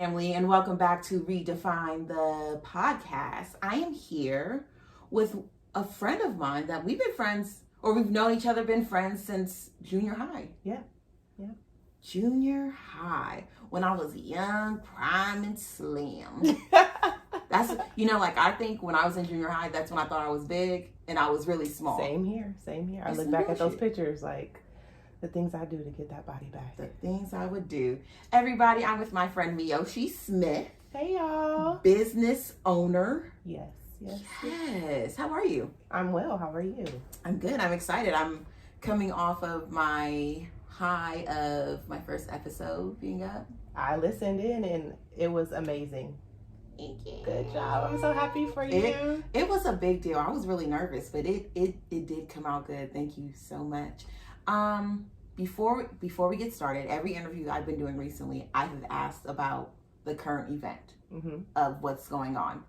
Family, and welcome back to Redefine the podcast. I am here with a friend of mine that we've been friends, or we've known each other, been friends since junior high. Yeah. Junior high, when I was young, prime, and slim. That's, like, I think when I was in junior high, that's when I thought I was big, and I was really small. Same here. I look back at those pictures, like, the things I do to get that body back. The things I would do. Everybody, I'm with my friend Miyoshi Smith. Hey, y'all. Business owner. Yes. How are you? I'm well. How are you? I'm good. I'm excited. I'm coming off of my high of my first episode being up. I listened in and it was amazing. Thank you. Good job. I'm so happy for you. It was a big deal. I was really nervous, but it did come out good. Thank you so much. Before we get started, every interview I've been doing recently, I have asked about the current event of what's going on.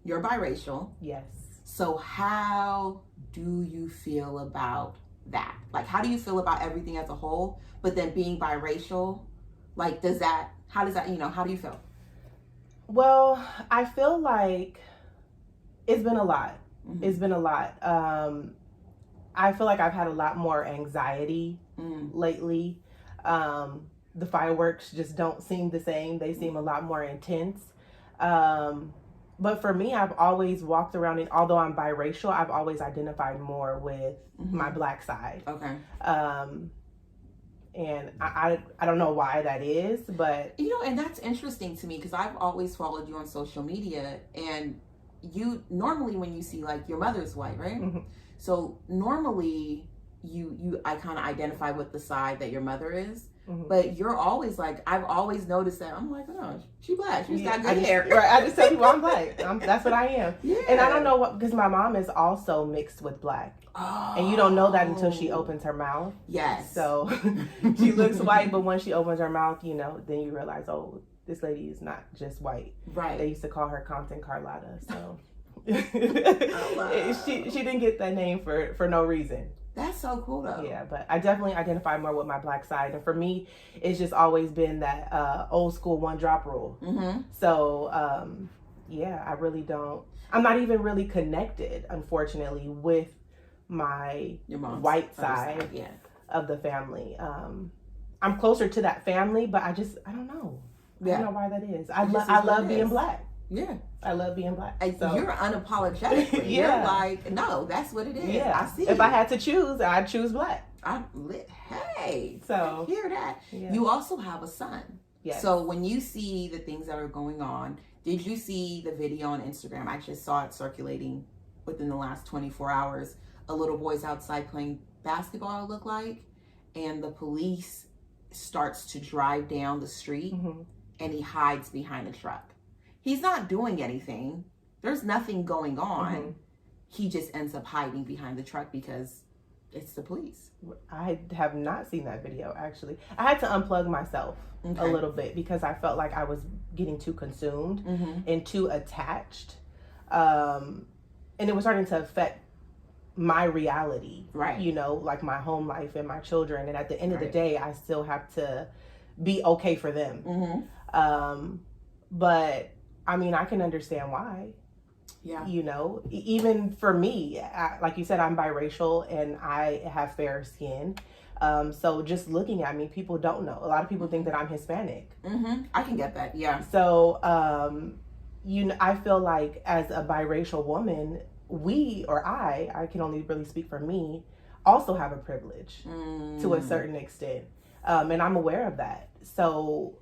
You're biracial. Yes. So how do you feel about that? Like, how do you feel about everything as a whole, but then being biracial? Like, how do you feel? Well, I feel like it's been a lot. Mm-hmm. It's been a lot. I feel like I've had a lot more anxiety lately. The fireworks just don't seem the same. They seem a lot more intense. But for me, I've always walked around, and although I'm biracial, I've always identified more with my Black side. Okay. And I don't know why that is, but... and that's interesting to me because I've always followed you on social media, and you, normally when you see, like, your mother's white, right? Mm-hmm. So normally I kind of identify with the side that your mother is. Mm-hmm. But you're always like, I've always noticed that. I'm like, oh, she Black. She's got good hair. Right, I just tell people I'm Black. That's what I am. Yeah. And I don't know what, because my mom is also mixed with Black. Oh. And you don't know that until she opens her mouth. Yes. So she looks white, but when she opens her mouth, then you realize, oh, this lady is not just white. Right. They used to call her Compton Carlotta. So oh, she didn't get that name for no reason. That's so cool, though. Yeah, but I definitely identify more with my Black side. And for me, it's just always been that old school one drop rule. Mm-hmm. So, I really don't. I'm not even really connected, unfortunately, with my white side of the family. I'm closer to that family, but I don't know. I don't know why that is. I love being Black. Yeah. I love being Black. So. You're unapologetically. Yeah. You're like, no, that's what it is. Yeah. I see. If I had to choose, I'd choose Black. Hey. So I hear that. Yeah. You also have a son. Yes. So when you see the things that are going on, did you see the video on Instagram? I just saw it circulating within the last 24 hours. A little boy's outside playing basketball, it looked like, and the police starts to drive down the street, and he hides behind a truck. He's not doing anything. There's nothing going on. He just ends up hiding behind the truck because it's the police. I have not seen that video, actually. I had to unplug myself a little bit because I felt like I was getting too consumed and too attached. And it was starting to affect my reality. Right. Like my home life and my children. And at the end of the day, I still have to be okay for them. But I mean, I can understand why. Yeah. Even for me, like you said, I'm biracial and I have fair skin. So just looking at me, people don't know. A lot of people think that I'm Hispanic. I can get that. Yeah. So, I feel like as a biracial woman, I can only really speak for me, also have a privilege to a certain extent. And I'm aware of that. So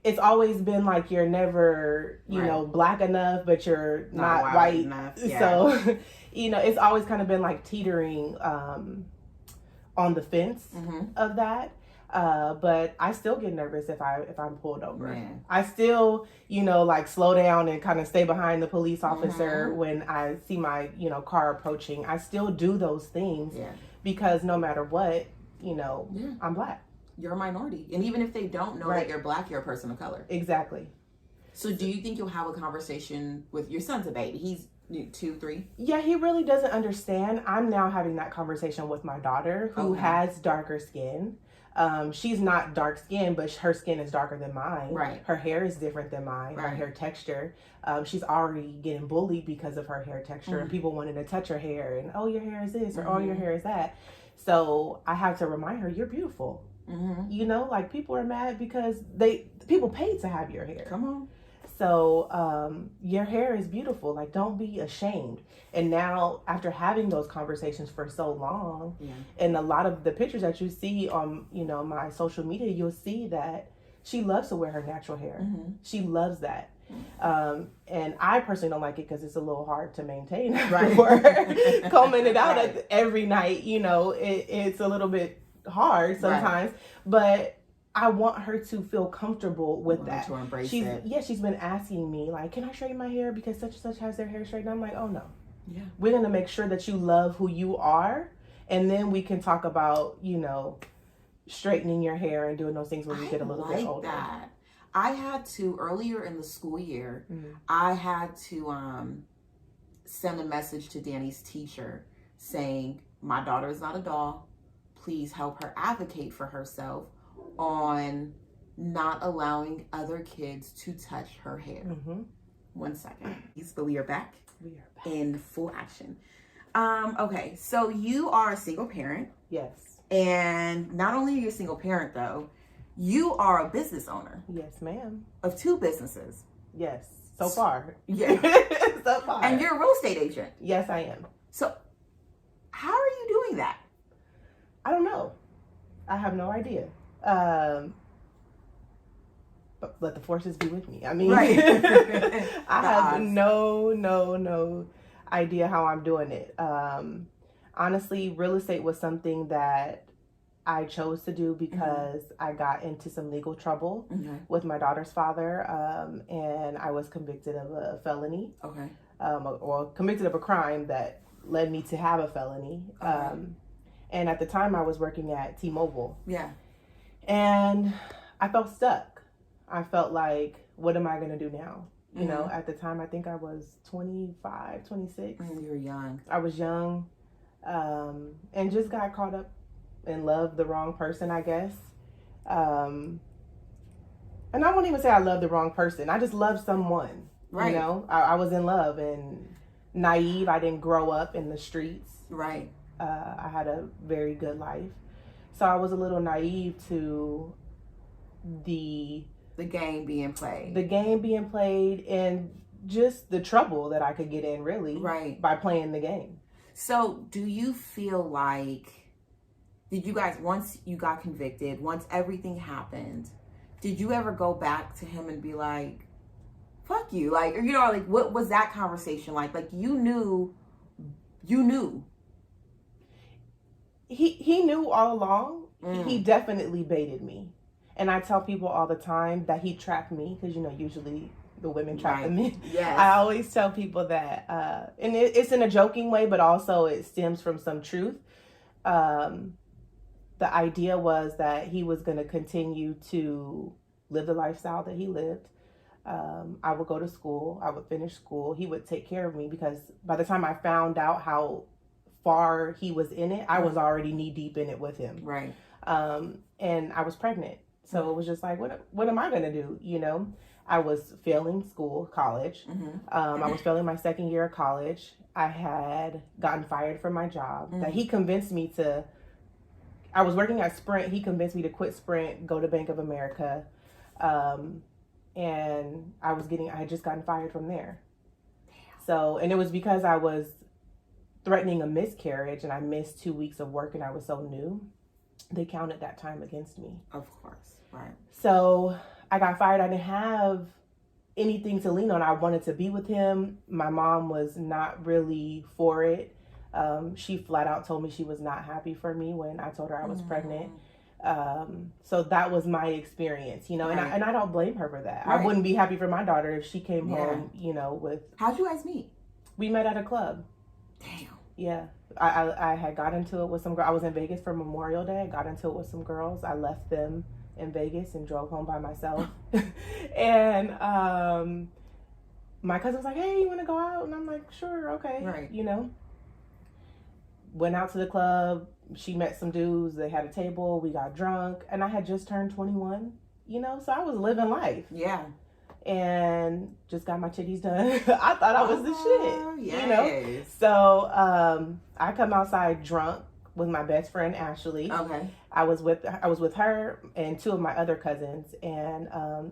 it's always been like you're never, Black enough, but you're not white enough. Yeah. So, it's always kind of been like teetering on the fence of that. But I still get nervous if I'm pulled over. Man. I still, like slow down and kind of stay behind the police officer when I see my, car approaching. I still do those things because no matter what, I'm Black. You're a minority. And even if they don't know that you're Black, you're a person of color. Exactly. So do you think you'll have a conversation with your son's a baby? He's 2, 3? Yeah, he really doesn't understand. I'm now having that conversation with my daughter who has darker skin. She's not dark skinned, but her skin is darker than mine. Right. Her hair is different than mine. Right. Her hair texture. She's already getting bullied because of her hair texture, and people wanted to touch her hair and, oh, your hair is this, or oh, your hair is that. So I have to remind her, you're beautiful. You know, like, people are mad because people paid to have your hair. Come on. So your hair is beautiful. Like, don't be ashamed. And now, after having those conversations for so long, and a lot of the pictures that you see on, you know, my social media, you'll see that she loves to wear her natural hair. She loves that. And I personally don't like it because it's a little hard to maintain. Right. Combing it out every night, you know, it's a little bit hard sometimes. Right. But I want her to feel comfortable with that. To embrace it. Yeah, she's been asking me, like, can I straighten my hair because such and such has their hair straightened? I'm like, oh, no. Yeah. We're going to make sure that you love who you are. And then we can talk about, you know, straightening your hair and doing those things when you get a little bit older. That. I had to, earlier in the school year, I had to send a message to Danny's teacher saying, my daughter is not a doll. Please help her advocate for herself on not allowing other kids to touch her hair. 1 second. But we are back. We are back in full action. Okay, so you are a single parent. Yes. And not only are you a single parent, though, you are a business owner. Yes, ma'am. Of 2 businesses. Yes, so far. Yeah. So far. And you're a real estate agent. Yes, I am. So how are you doing that? I don't know. I have no idea. But let the forces be with me. I mean, right. I have no idea how I'm doing it. Honestly, real estate was something that I chose to do because I got into some legal trouble with my daughter's father, and I was convicted of a felony. Okay. Or convicted of a crime that led me to have a felony. Okay. And at the time, I was working at T-Mobile. Yeah. And I felt stuck. I felt like, what am I going to do now? You know, at the time, I think I was 25, 26. You were young. I was young, and just got caught up and loved the wrong person, I guess. And I won't even say I loved the wrong person. I just loved someone. Right. You know, I was in love and naive. I didn't grow up in the streets. Right. I had a very good life. So I was a little naive to the game being played. The game being played and just the trouble that I could get in, really. Right. By playing the game. So do you feel like, did you guys, once you got convicted, once everything happened, did you ever go back to him and be like, fuck you? Like, you know, like, what was that conversation like? Like, you knew. He knew all along. He definitely baited me. And I tell people all the time that he trapped me because, you know, usually the women trap the men. Yes. I always tell people that, and it's in a joking way, but also it stems from some truth. The idea was that he was going to continue to live the lifestyle that he lived. I would go to school. I would finish school. He would take care of me because by the time I found out how far he was in it, I was already knee deep in it with him. Right. And I was pregnant. So it was just like, what am I going to do? You know, I was failing college. I was failing my second year of college. I had gotten fired from my job that he convinced me to. I was working at Sprint. He convinced me to quit Sprint, go to Bank of America. And I had just gotten fired from there. Damn. So, and it was because I was threatening a miscarriage and I missed 2 weeks of work and I was so new. They counted that time against me. Of course, right. So I got fired. I didn't have anything to lean on. I wanted to be with him. My mom was not really for it. She flat out told me she was not happy for me when I told her I was pregnant. So that was my experience, you know, right. and I don't blame her for that. Right. I wouldn't be happy for my daughter if she came home, you know, with. How'd you guys meet? We met at a club. Damn. Yeah. I had got into it with some girls. I was in Vegas for Memorial Day. I got into it with some girls. I left them in Vegas and drove home by myself. And my cousin was like, hey, you want to go out? And I'm like, sure, okay. Right. You know, went out to the club, she met some dudes. They had a table. We got drunk. And I had just turned 21, you know? So I was living life. Yeah. And just got my titties done. I thought I was the shit, yes. you know? So I come outside drunk with my best friend, Ashley. Okay. I was with her and two of my other cousins. And,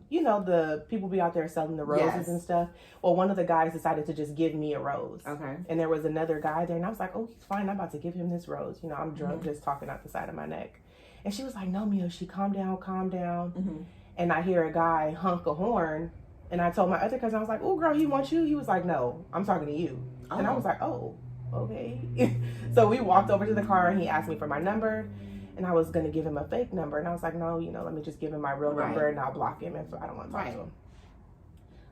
you know, the people be out there selling the roses and stuff. Well, one of the guys decided to just give me a rose. Okay. And there was another guy there. And I was like, oh, he's fine. I'm about to give him this rose. You know, I'm drunk, just talking out the side of my neck. And she was like, no, Miyoshi, calm down, calm down. Mm-hmm. And I hear a guy honk a horn. And I told my other cousin, I was like, oh, girl, he wants you? He was like, no, I'm talking to you. Oh. And I was like, oh, okay. So we walked over to the car and he asked me for my number. And I was going to give him a fake number. And I was like, no, you know, let me just give him my real number and I'll block him if I don't want to talk to him.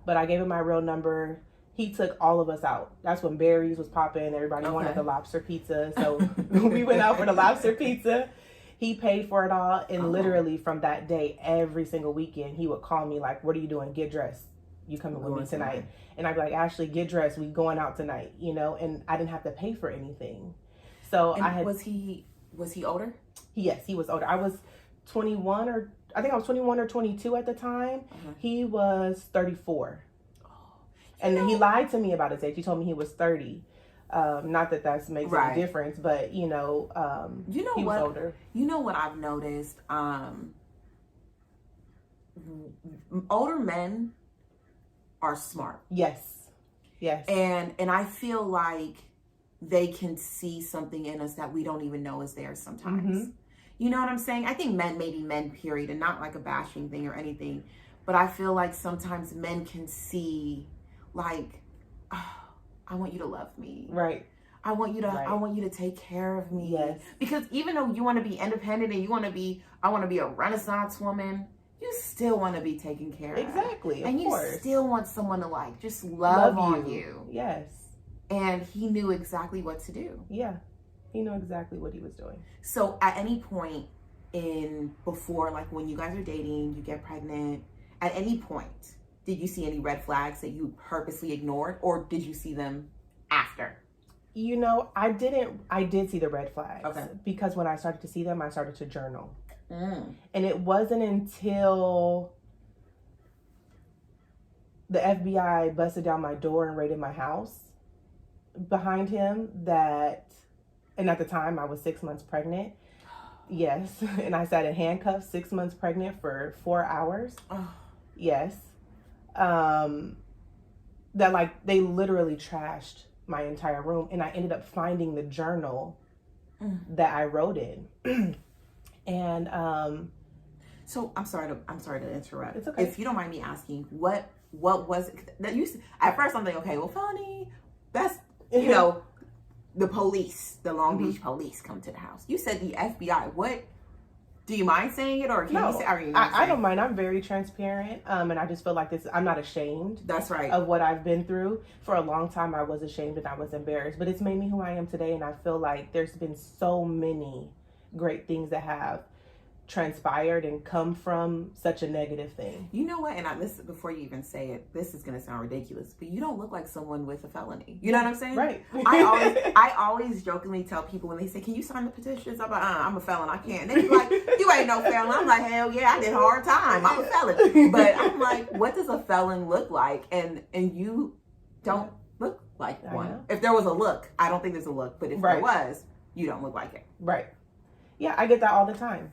But I gave him my real number. He took all of us out. That's when Barry's was popping. Everybody wanted the lobster pizza. So we went out for the lobster pizza. He paid for it all. And literally from that day, every single weekend, he would call me like, what are you doing? Get dressed. You coming with me tonight? And I'd be like, Ashley, get dressed. We going out tonight, you know? And I didn't have to pay for anything. So was he older? Yes, he was older. I was 21 or 22 at the time. He was 34. And then he lied to me about his age. He told me he was 30. Not that makes any difference, but you know he was older. You know what I've noticed? Older men are smart. Yes. And I feel like they can see something in us that we don't even know is there sometimes. Mm-hmm. You know what I'm saying? I think men, period, and not like a bashing thing or anything, but I feel like sometimes men can see like, oh, I want you to love me. Right. I want you to take care of me. Yes. Because even though you want to be independent and I want to be a Renaissance woman, you still want to be taken care of. Exactly. And you still want someone to like just love on you. Yes. And he knew exactly what to do. Yeah. He knew exactly what he was doing. So at any point before, like when you guys are dating, you get pregnant, at any point, did you see any red flags that you purposely ignored, or did you see them after? You know, I did see the red flags. Okay. Because when I started to see them, I started to journal. And it wasn't until the FBI busted down my door and raided my house behind him and at the time I was 6 months pregnant. Yes. And I sat in handcuffs 6 months pregnant for 4 hours. Oh. Yes. That like they literally trashed my entire room, and I ended up finding the journal that I wrote in. And so I'm sorry to interrupt. It's okay. If you don't mind me asking, what was it that you at first I'm thinking, okay, well, funny, that's you know, the police, the Long Beach police come to the house. You said the FBI. What? Do you mind saying it, or can you say? I don't mind. I'm very transparent, and I just feel like I'm not ashamed. That's right. Of what I've been through. For a long time, I was ashamed and I was embarrassed, but it's made me who I am today. And I feel like there's been so many great things that have transpired and come from such a negative thing. You know what? And this before you even say it, this is gonna sound ridiculous, but you don't look like someone with a felony. You know what I'm saying? Right. I always jokingly tell people when they say, "Can you sign the petitions?" I'm like, "I'm a felon. I can't." They be like, "You ain't no felon." I'm like, "Hell yeah, I did hard time. I'm a felon." But I'm like, what does a felon look like? And you don't look like one. If there was a look, I don't think there's a look, but if there was, you don't look like it. Right. Yeah, I get that all the time.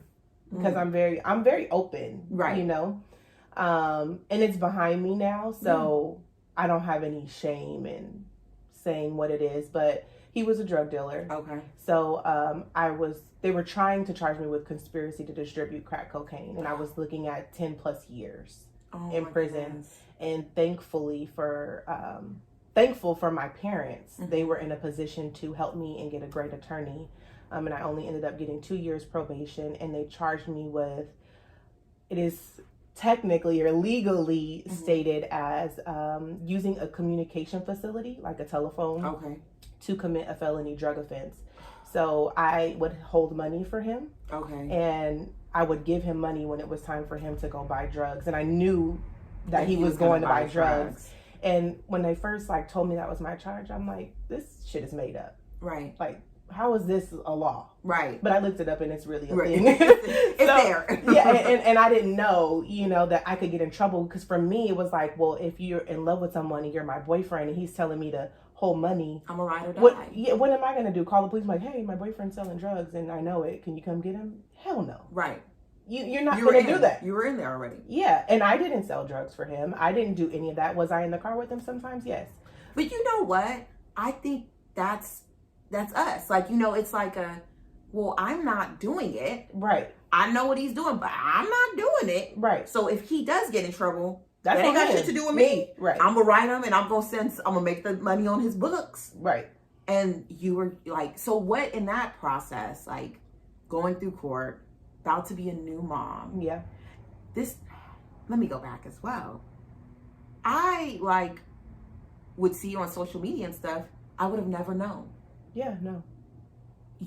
Because I'm very open, you know, and it's behind me now, so I don't have any shame in saying what it is. But he was a drug dealer. Okay. So they were trying to charge me with conspiracy to distribute crack cocaine, and I was looking at 10+ years in prison. Goodness. And thankful for my parents, they were in a position to help me and get a great attorney. And I only ended up getting 2 years probation, and they charged me with, it is technically or legally stated as using a communication facility, like a telephone, to commit a felony drug offense. So I would hold money for him. Okay. And I would give him money when it was time for him to go buy drugs. And I knew that he was going to buy drugs. And when they first told me that was my charge, I'm like, this shit is made up. Right. Like, how is this a law? Right. But I looked it up and it's really a Right. thing. It's there. Yeah, and I didn't know, that I could get in trouble, because for me it was like, well, if you're in love with someone and you're my boyfriend and he's telling me to hold money, I'm a ride or die. What am I gonna do? Call the police? I'm like, hey, my boyfriend's selling drugs and I know it. Can you come get him? Hell no. Right. You're not gonna do that. You were in there already. Yeah, and I didn't sell drugs for him. I didn't do any of that. Was I in the car with him sometimes? Yes. But you know what? I think that's us. Like, it's like well, I'm not doing it. Right. I know what he's doing, but I'm not doing it. Right. So if he does get in trouble, that ain't got shit to do with me. Right. I'm gonna write him and I'm gonna make the money on his books. Right. And you were like, so what in that process, like going through court, about to be a new mom. Yeah. Let me go back as well. I would see you on social media and stuff. I would have never known. Yeah, no.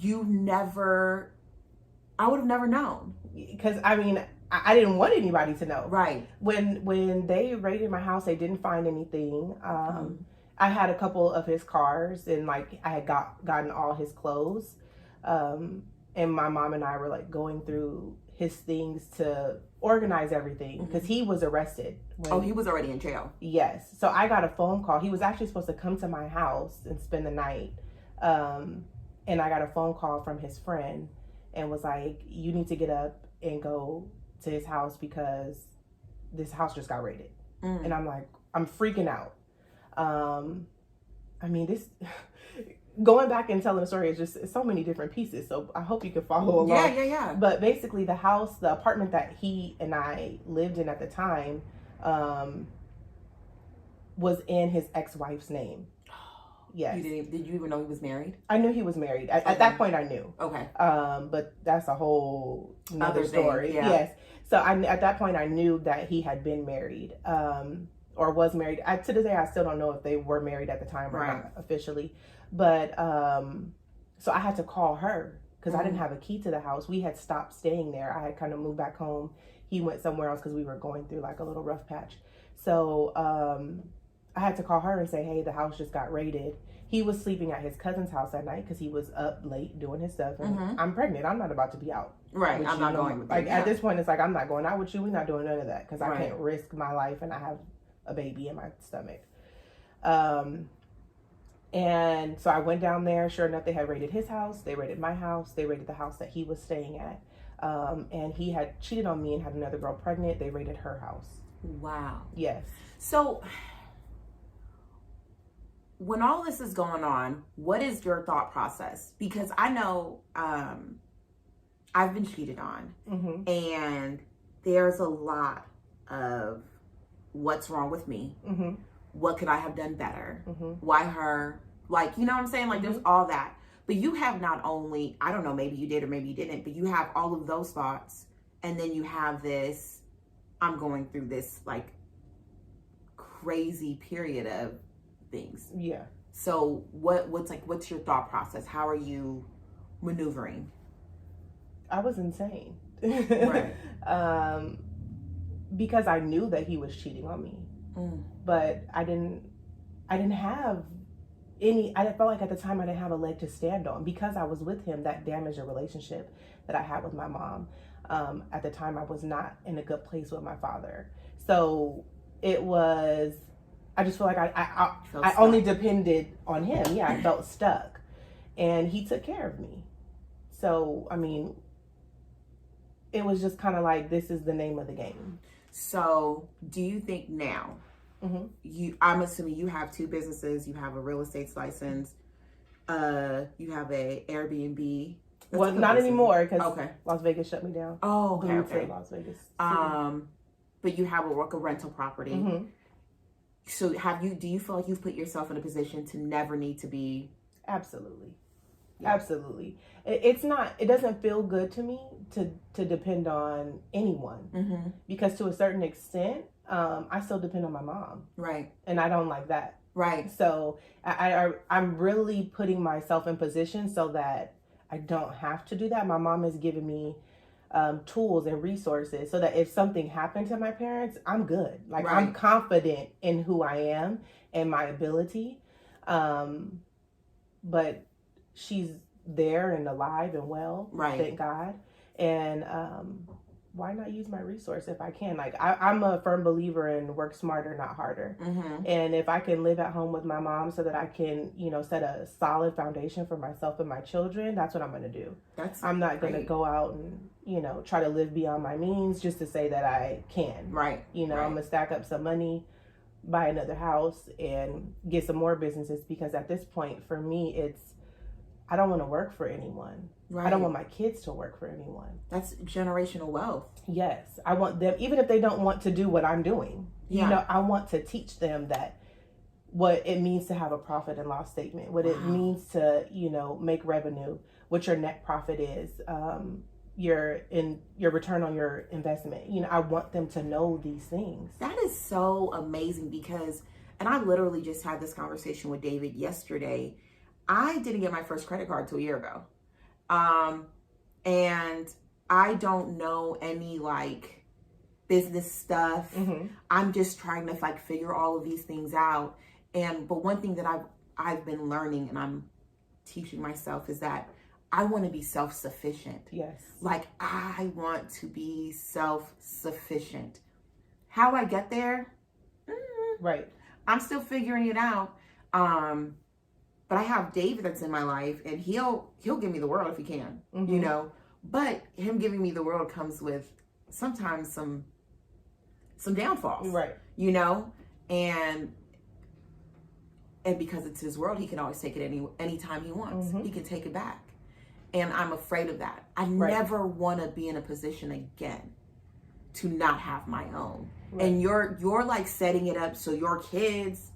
I would have never known. Because, I mean, I didn't want anybody to know. Right. When they raided my house, they didn't find anything. I had a couple of his cars and, I had gotten all his clothes. And my mom and I were, going through his things to organize everything because he was arrested. He was already in jail. Yes. So I got a phone call. He was actually supposed to come to my house and spend the night. And I got a phone call from his friend and was like, you need to get up and go to his house because this house just got raided. And I'm like, I'm freaking out. I mean, this going back and telling the story is just so many different pieces. So I hope you can follow along. Yeah. But basically the apartment that he and I lived in at the time, was in his ex-wife's name. Yes. Did you even know he was married? I knew he was married. At that point I knew. Okay. But that's a whole other story. Yeah. Yes. So at that point I knew that he had been married, or was married. To this day I still don't know if they were married at the time or not officially. But so I had to call her because I didn't have a key to the house. We had stopped staying there. I had kind of moved back home. He went somewhere else because we were going through a little rough patch. So I had to call her and say, hey, the house just got raided. He was sleeping at his cousin's house that night because he was up late doing his stuff. And I'm pregnant. I'm not about to be out. Right. I'm not going with you. At this point, it's like, I'm not going out with you. We're not doing none of that because I can't risk my life and I have a baby in my stomach. And so I went down there. Sure enough, they had raided his house. They raided my house. They raided the house that he was staying at. And he had cheated on me and had another girl pregnant. They raided her house. Wow. Yes. So when all this is going on, what is your thought process? Because I know I've been cheated on, and there's a lot of what's wrong with me. What could I have done better? Why her? You know what I'm saying? There's all that. But you have not only, I don't know, maybe you did or maybe you didn't, but you have all of those thoughts. And then you have this, I'm going through this crazy period of things. Yeah. So what's your thought process? How are you maneuvering? I was insane. Right. Because I knew that he was cheating on me. But I didn't have any, I felt like at the time I didn't have a leg to stand on because I was with him. That damaged a relationship that I had with my mom. At the time I was not in a good place with my father. So it was, I just feel like I only depended on him. Yeah, I felt stuck. And he took care of me. So, I mean, it was just kind of like, this is the name of the game. So, do you think now, I'm assuming you have 2 businesses, you have a real estate license, you have a Airbnb. Well, not anymore because Las Vegas shut me down. Oh, okay. Las Vegas. But you have a rental property. So do you feel like you've put yourself in a position to never need to be? Absolutely. Yeah. Absolutely. It doesn't feel good to me to depend on anyone because to a certain extent, I still depend on my mom. Right. And I don't like that. Right. So I'm really putting myself in position so that I don't have to do that. My mom has given me tools and resources so that if something happened to my parents, I'm good. I'm confident in who I am and my ability. But she's there and alive and well. Right. Thank God. And why not use my resource if I can? Like, I'm a firm believer in work smarter, not harder. Mm-hmm. And if I can live at home with my mom so that I can, you know, set a solid foundation for myself and my children, that's what I'm going to do. I'm not going to go out and, you know, try to live beyond my means just to say that I can. Right. You know, I'm going to stack up some money, buy another house, and get some more businesses, because at this point, for me, I don't want to work for anyone. Right. I don't want my kids to work for anyone. That's generational wealth. Yes. I want them, even if they don't want to do what I'm doing, you know, I want to teach them that what it means to have a profit and loss statement, what it means to, you know, make revenue, what your net profit is, your return on your investment. You know, I want them to know these things. That is so amazing, because, and I literally just had this conversation with David yesterday. I didn't get my first credit card till a year ago. And I don't know any like business stuff. Mm-hmm. I'm just trying to like figure all of these things out. But one thing that I've been learning and I'm teaching myself is that I want to be self-sufficient. Yes. Like, I want to be self-sufficient. How I get there? Right. I'm still figuring it out. But I have David that's in my life, and he'll give me the world if he can, mm-hmm. you know. But him giving me the world comes with sometimes some downfalls, right? You know, and because it's his world, he can always take it anytime he wants. Mm-hmm. He can take it back, and I'm afraid of that. I never want to be in a position again to not have my own. Right. And you're like setting it up so your kids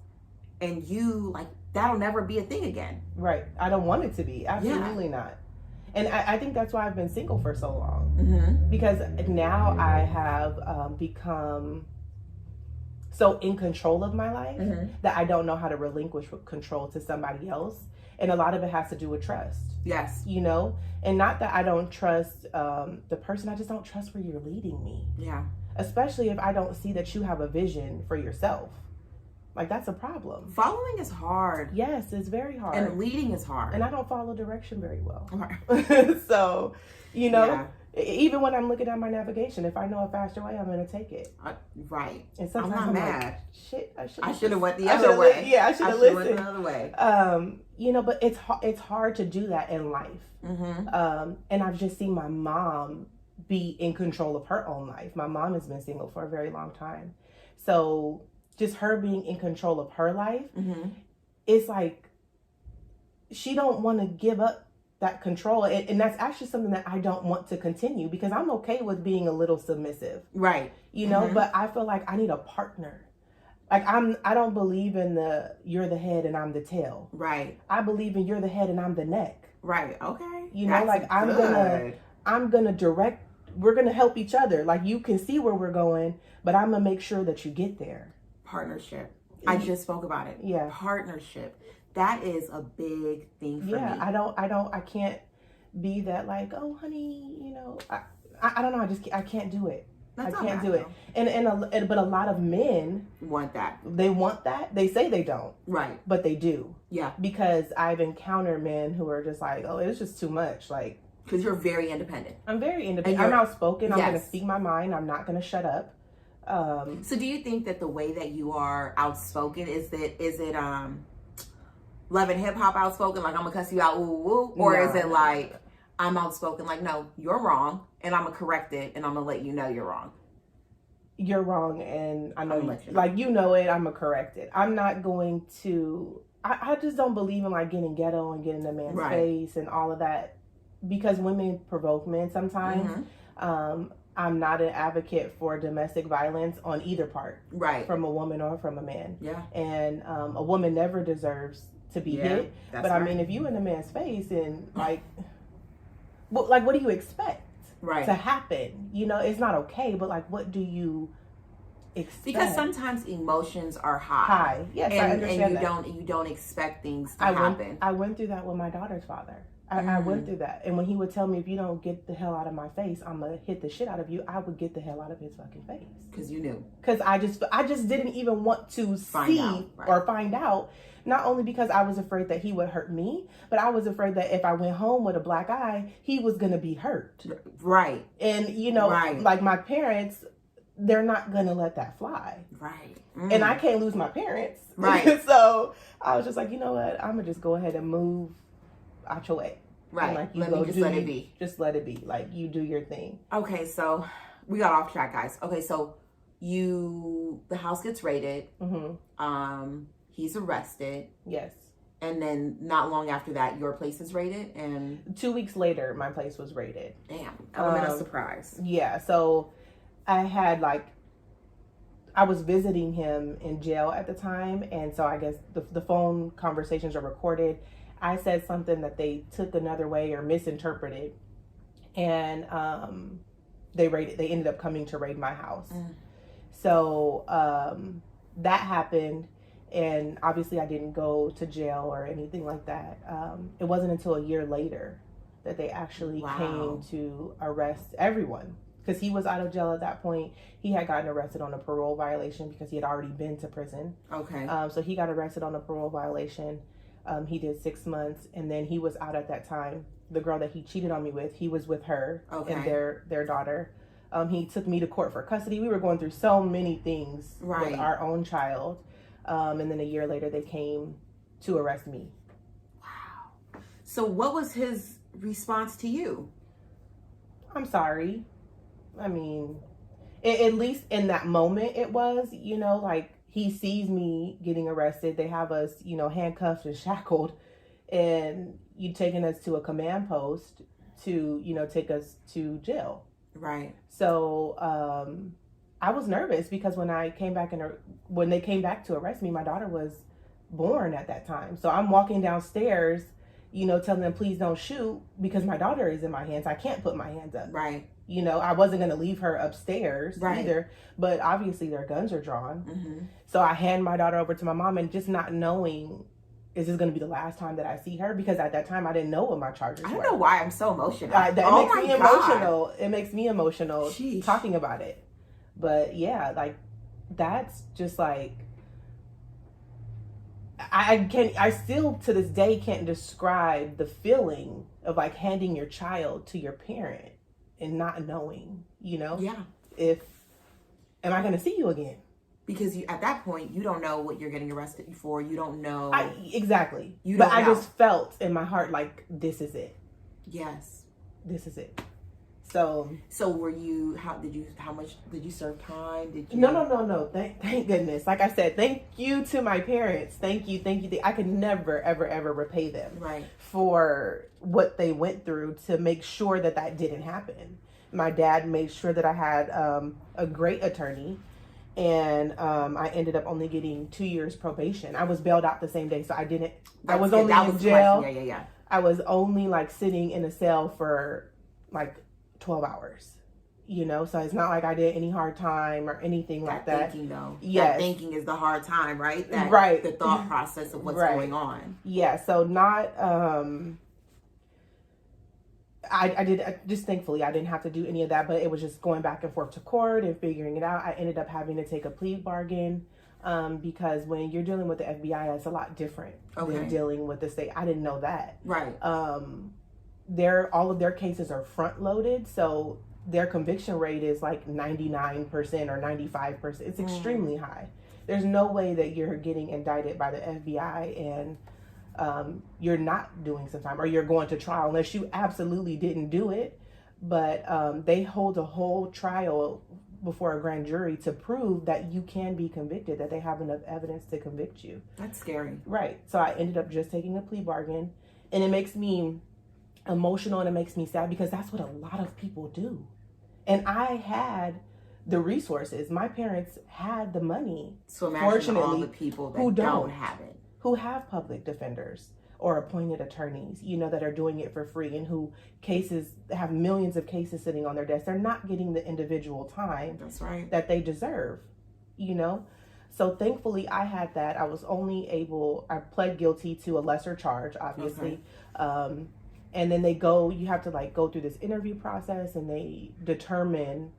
and you like. That'll never be a thing again. Right. I don't want it to be. Absolutely not. And I think that's why I've been single for so long. Mm-hmm. Because now I have become so in control of my life mm-hmm. that I don't know how to relinquish control to somebody else. And a lot of it has to do with trust. Yes. You know? And not that I don't trust the person. I just don't trust where you're leading me. Yeah. Especially if I don't see that you have a vision for yourself. Like, that's a problem. Following is hard. Yes, it's very hard. And leading is hard. And I don't follow direction very well. Okay. So, you know, even when I'm looking at my navigation, if I know a faster way, I'm going to take it. Right. And sometimes I'm not mad. Like, shit, I should have went the other way. I should have listened. Went the other way. You know, but it's hard to do that in life. Mm-hmm. And I've just seen my mom be in control of her own life. My mom has been single for a very long time. So just her being in control of her life, mm-hmm. it's like she don't want to give up that control. And that's actually something that I don't want to continue, because I'm okay with being a little submissive. Right. You know, mm-hmm. but I feel like I need a partner. Like I don't believe in you're the head and I'm the tail. Right. I believe in you're the head and I'm the neck. Right. Okay. You know, like I'm gonna direct. We're gonna help each other. Like, you can see where we're going, but I'm gonna make sure that you get there. Partnership. I just spoke about it. Yeah. Partnership. That is a big thing for me. I can't be that like, oh honey, you know, I don't know. I can't do it. I can't do it. But a lot of men want that. They want that. They say they don't. Right. But they do. Yeah. Because I've encountered men who are just like, oh, it's just too much. Like, because you're very independent. I'm very independent. I'm outspoken. I'm going to speak my mind. I'm not going to shut up. So do you think that the way that you are outspoken is it Love and Hip Hop outspoken, like I'm gonna cuss you out, woo woo, or is it like I'm outspoken, like no, you're wrong, and I'm gonna correct it, and I'm gonna let you know you're wrong. You're wrong, and I know you, like you know it. I'm gonna correct it. I'm not going to. I just don't believe in like getting ghetto and getting in a man's face and all of that, because women provoke men sometimes. Mm-hmm. I'm not an advocate for domestic violence on either part, right? From a woman or from a man. Yeah. And a woman never deserves to be hit. But I mean, if you in a man's face and like, what do you expect to happen? You know, it's not okay. But like, what do you expect? Because sometimes emotions are high. Yes, I understand and you don't expect things to happen. I went through that with my daughter's father. I went through that. And when he would tell me, if you don't get the hell out of my face, I'm going to hit the shit out of you, I would get the hell out of his fucking face. Because you knew. Because I just didn't even want to or find out. Not only because I was afraid that he would hurt me, but I was afraid that if I went home with a black eye, he was going to be hurt. Right. And, like my parents, they're not going to let that fly. Right. And I can't lose my parents. Right. So I was just like, you know what? I'm going to just go ahead and move out your way. Right. And, like, let it be. Just let it be. Like, you do your thing. Okay, so we got off track, guys. Okay, so the house gets raided. Mm-hmm. He's arrested. Yes. And then not long after that, your place is raided. And 2 weeks later, my place was raided. Damn. Element of surprise. Yeah. So I was visiting him in jail at the time. And so I guess the phone conversations are recorded. I said something that they took another way or misinterpreted, and they ended up coming to raid my house. So that happened, and obviously I didn't go to jail or anything like that. It wasn't until a year later that they actually came to arrest everyone, because he was out of jail at that point. He had gotten arrested on a parole violation because he had already been to prison. Okay. So he got arrested on a parole violation. He did 6 months, and then he was out at that time. The girl that he cheated on me with, he was with her and their daughter. He took me to court for custody. We were going through so many things with our own child. And then a year later, they came to arrest me. Wow. So what was his response to you? I'm sorry. I mean, at least in that moment it was, like, he sees me getting arrested. They have us, handcuffed and shackled, and you taking us to a command post to, take us to jail. Right. So I was nervous because when they came back to arrest me, my daughter was born at that time. So I'm walking downstairs, telling them, please don't shoot, because my daughter is in my hands. I can't put my hands up. Right. I wasn't going to leave her upstairs either, but obviously their guns are drawn. Mm-hmm. So I hand my daughter over to my mom, and just not knowing, is this going to be the last time that I see her? Because at that time I didn't know what my charges were. I don't know why I'm so emotional. Emotional. It makes me emotional talking about it. But yeah, like, that's just like, I still to this day can't describe the feeling of like handing your child to your parent and not knowing, if am I going to see you again? Because at that point, you don't know what you're getting arrested for. You don't know. Exactly. I just felt in my heart like, this is it. Yes. This is it. So were you, how much did you serve time? Did you? No. Thank goodness. Like I said, thank you to my parents. Thank you. I could never, ever, ever repay them for what they went through to make sure that didn't happen. My dad made sure that I had a great attorney, and I ended up only getting 2 years probation. I was bailed out the same day, so I was only in jail. Yeah. I was only like sitting in a cell for like 12 hours, so it's not like I did any hard time or anything like that. Thinking though. Yes. That thinking is the hard time, right? The thought process of what's going on. Yeah. So not, thankfully I didn't have to do any of that, but it was just going back and forth to court and figuring it out. I ended up having to take a plea bargain, because when you're dealing with the FBI, it's a lot different than dealing with the state. I didn't know that. Right. All of their cases are front loaded, so their conviction rate is like 99% or 95%. It's extremely high. There's no way that you're getting indicted by the FBI and you're not doing some time, or you're going to trial, unless you absolutely didn't do it. But they hold a whole trial before a grand jury to prove that you can be convicted, that they have enough evidence to convict you. That's scary. Right. So I ended up just taking a plea bargain, and it makes me emotional and it makes me sad because that's what a lot of people do. And I had the resources. My parents had the money. So imagine all the people that don't have it, who have public defenders or appointed attorneys, that are doing it for free, and who have millions of cases sitting on their desk. They're not getting the individual time that they deserve, So thankfully I had that. I was only I pled guilty to a lesser charge, obviously. And then you have to like go through this interview process, and they determine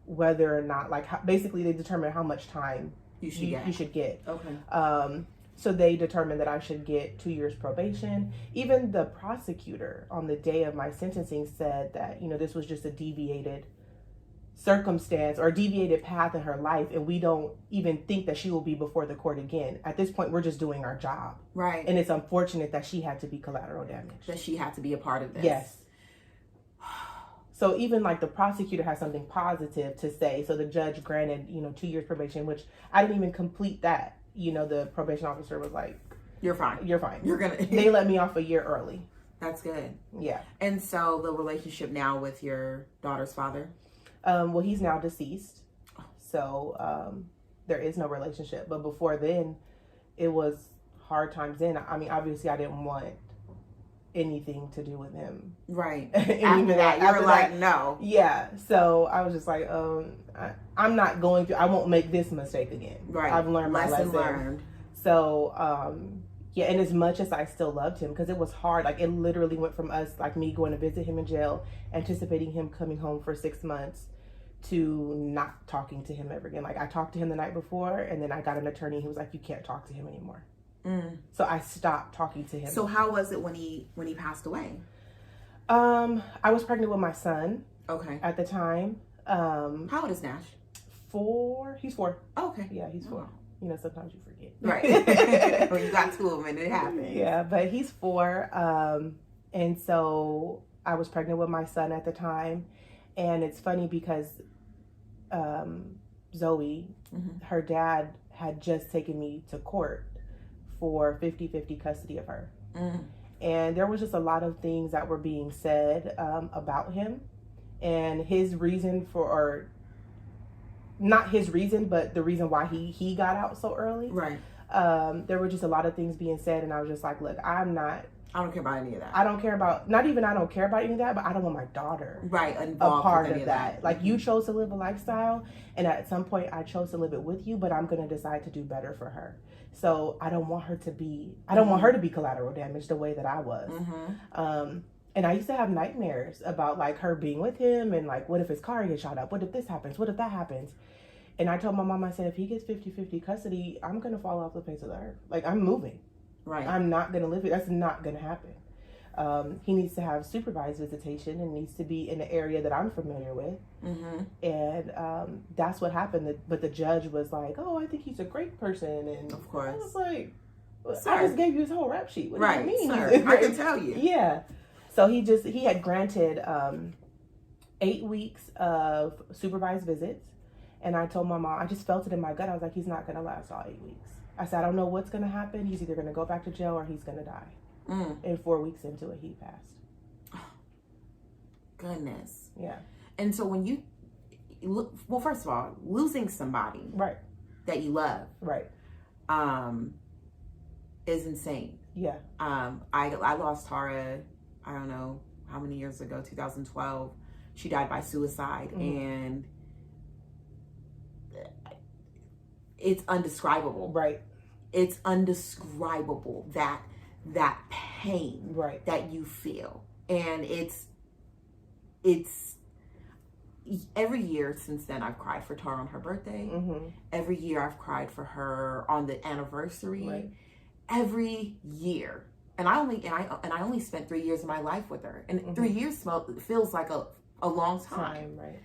whether or not, like, basically they determine how much time you should get. Okay. So they determined that I should get 2 years probation. Even the prosecutor on the day of my sentencing said that, this was just a deviated circumstance or deviated path in her life, and we don't even think that she will be before the court again. At this point, we're just doing our job. Right. And it's unfortunate that she had to be collateral damage. That she had to be a part of this. Yes. So even like the prosecutor has something positive to say. So the judge granted, 2 years probation, which I didn't even complete that. The probation officer was like, "You're fine. You're fine. You're gonna." They let me off a year early. That's good. Yeah. And so the relationship now with your daughter's father? Well, he's now deceased. So there is no relationship. But before then, it was hard times then. I mean, obviously I didn't want anything to do with him. Right. After that, you're like, no. Yeah. So I was just like, I'm not going to, I won't make this mistake again. Right. I've learned my lesson. Learned. So, yeah, and as much as I still loved him, because it was hard, like it literally went from us, like me going to visit him in jail, anticipating him coming home for 6 months, to not talking to him ever again. Like I talked to him the night before, and then I got an attorney who was like, you can't talk to him anymore. So I stopped talking to him. So how was it when he passed away? I was pregnant with my son. Okay. At the time. How old is Nash? 4. He's 4. Oh, okay. Yeah, he's 4. Sometimes you forget. Right. When you got 2 of them and it happened. Yeah, but he's 4. And so I was pregnant with my son at the time. And it's funny because Zoe, her dad had just taken me to court for 50-50 custody of her. And there was just a lot of things that were being said about him. And his reason or not his reason, but the reason why he got out so early. Right. There were just a lot of things being said, and I was just like, look, I don't care about any of that. I don't care about any of that, but I don't want my daughter involved a part with any of that. Like you chose to live a lifestyle, and at some point I chose to live it with you, but I'm going to decide to do better for her. So I don't want her to be collateral damage the way that I was. And I used to have nightmares about like her being with him, and like, what if his car gets shot up? What if this happens? What if that happens? And I told my mom, I said, if he gets 50-50 custody, I'm going to fall off the face of the earth. Like, I'm moving. Right. I'm not going to live here. That's not going to happen. He needs to have supervised visitation and needs to be in an area that I'm familiar with. And that's what happened. But the judge was like, oh, I think he's a great person. And of course. I was like, Sir. I just gave you his whole rap sheet. What do you mean? Sir, I can tell you. Yeah. So he had granted 8 weeks of supervised visits. And I told my mom, I just felt it in my gut. I was like, he's not going to last all 8 weeks. I said, I don't know what's going to happen. He's either going to go back to jail or he's going to die. And 4 weeks into it, he passed. Oh, goodness. Yeah. And so when you look, well, first of all, losing somebody that you love is insane. Yeah. I lost Tara, I don't know how many years ago, 2012. She died by suicide. And it's undescribable. Right. It's undescribable, that pain that you feel. And it's every year since then I've cried for Tara on her birthday. Every year I've cried for her on the anniversary. Every year. And I only spent 3 years of my life with her. And 3 years feels like a long time. Right.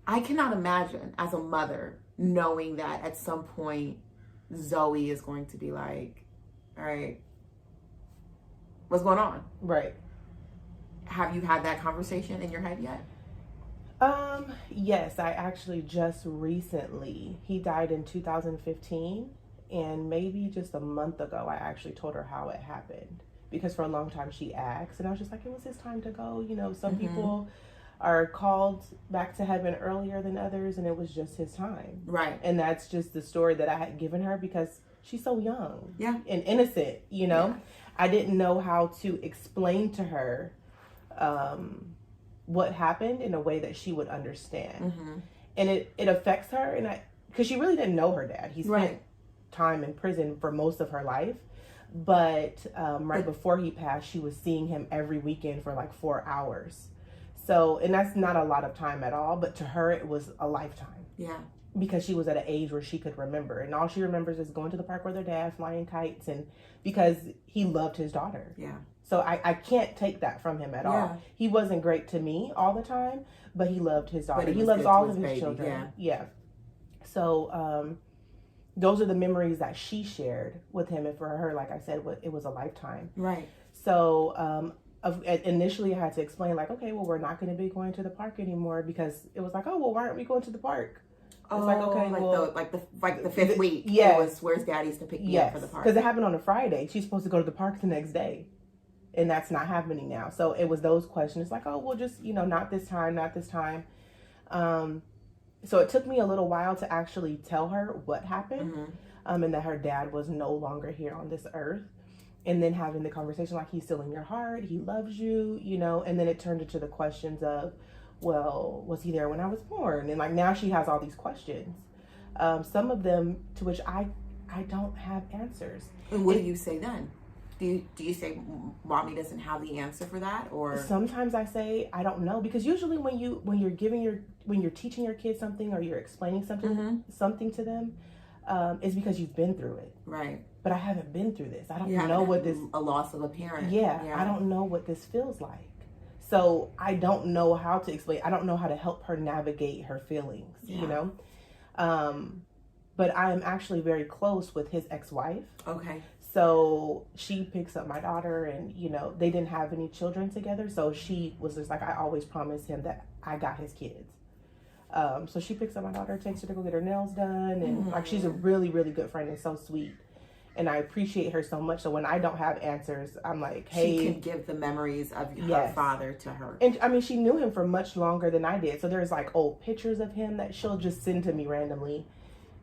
I cannot imagine as a mother knowing that at some point Zoe is going to be like, all right, what's going on? Right. Have you had that conversation in your head yet? Yes, I actually just recently, he died in 2015, and maybe just a month ago, I actually told her how it happened, because for a long time she asked, and I was just like, it was his time to go. Some people are called back to heaven earlier than others, and it was just his time. Right. And that's just the story that I had given her, because she's so young and innocent, Yeah. I didn't know how to explain to her what happened in a way that she would understand. And it affects her, and because she really didn't know her dad. He spent time in prison for most of her life. But right before he passed, she was seeing him every weekend for like 4 hours. So, and that's not a lot of time at all, but to her, it was a lifetime. Yeah. Because she was at an age where she could remember. And all she remembers is going to the park with her dad, flying kites, and because he loved his daughter. Yeah. So I can't take that from him at all. He wasn't great to me all the time, but he loved his daughter. He loves all of his children. Yeah. So those are the memories that she shared with him. And for her, like I said, it was a lifetime. Right. So initially I had to explain like, okay, well, we're not going to be going to the park anymore, because it was like, oh, well, why aren't we going to the park? It's like, okay, like the fifth week. Yeah. It was, where's daddy's to pick me up for the park? Because it happened on a Friday. She's supposed to go to the park the next day. And that's not happening now. So it was those questions like, oh, well, just, not this time, not this time. So it took me a little while to actually tell her what happened. Mm-hmm. And that her dad was no longer here on this earth. And then having the conversation like, he's still in your heart, he loves you, and then it turned into the questions of, well, was he there when I was born? And like now she has all these questions. Some of them to which I don't have answers. And what do you say then? Do you say mommy doesn't have the answer for that, or sometimes I say I don't know, because usually when you're teaching your kids something or you're explaining something to them, it's because you've been through it. Right. But I haven't been through this. I don't know what this a loss of a parent. Yeah, I don't know what this feels like. So I don't know how to explain. I don't know how to help her navigate her feelings. But I am actually very close with his ex-wife. Okay. So she picks up my daughter, and they didn't have any children together. So she was just like, I always promised him that I got his kids. So she picks up my daughter, takes her to go get her nails done, and like she's a really, really good friend and so sweet. And I appreciate her so much. So when I don't have answers, I'm like, hey, she can give the memories of her father to her. And I mean, she knew him for much longer than I did. So there's like old pictures of him that she'll just send to me randomly.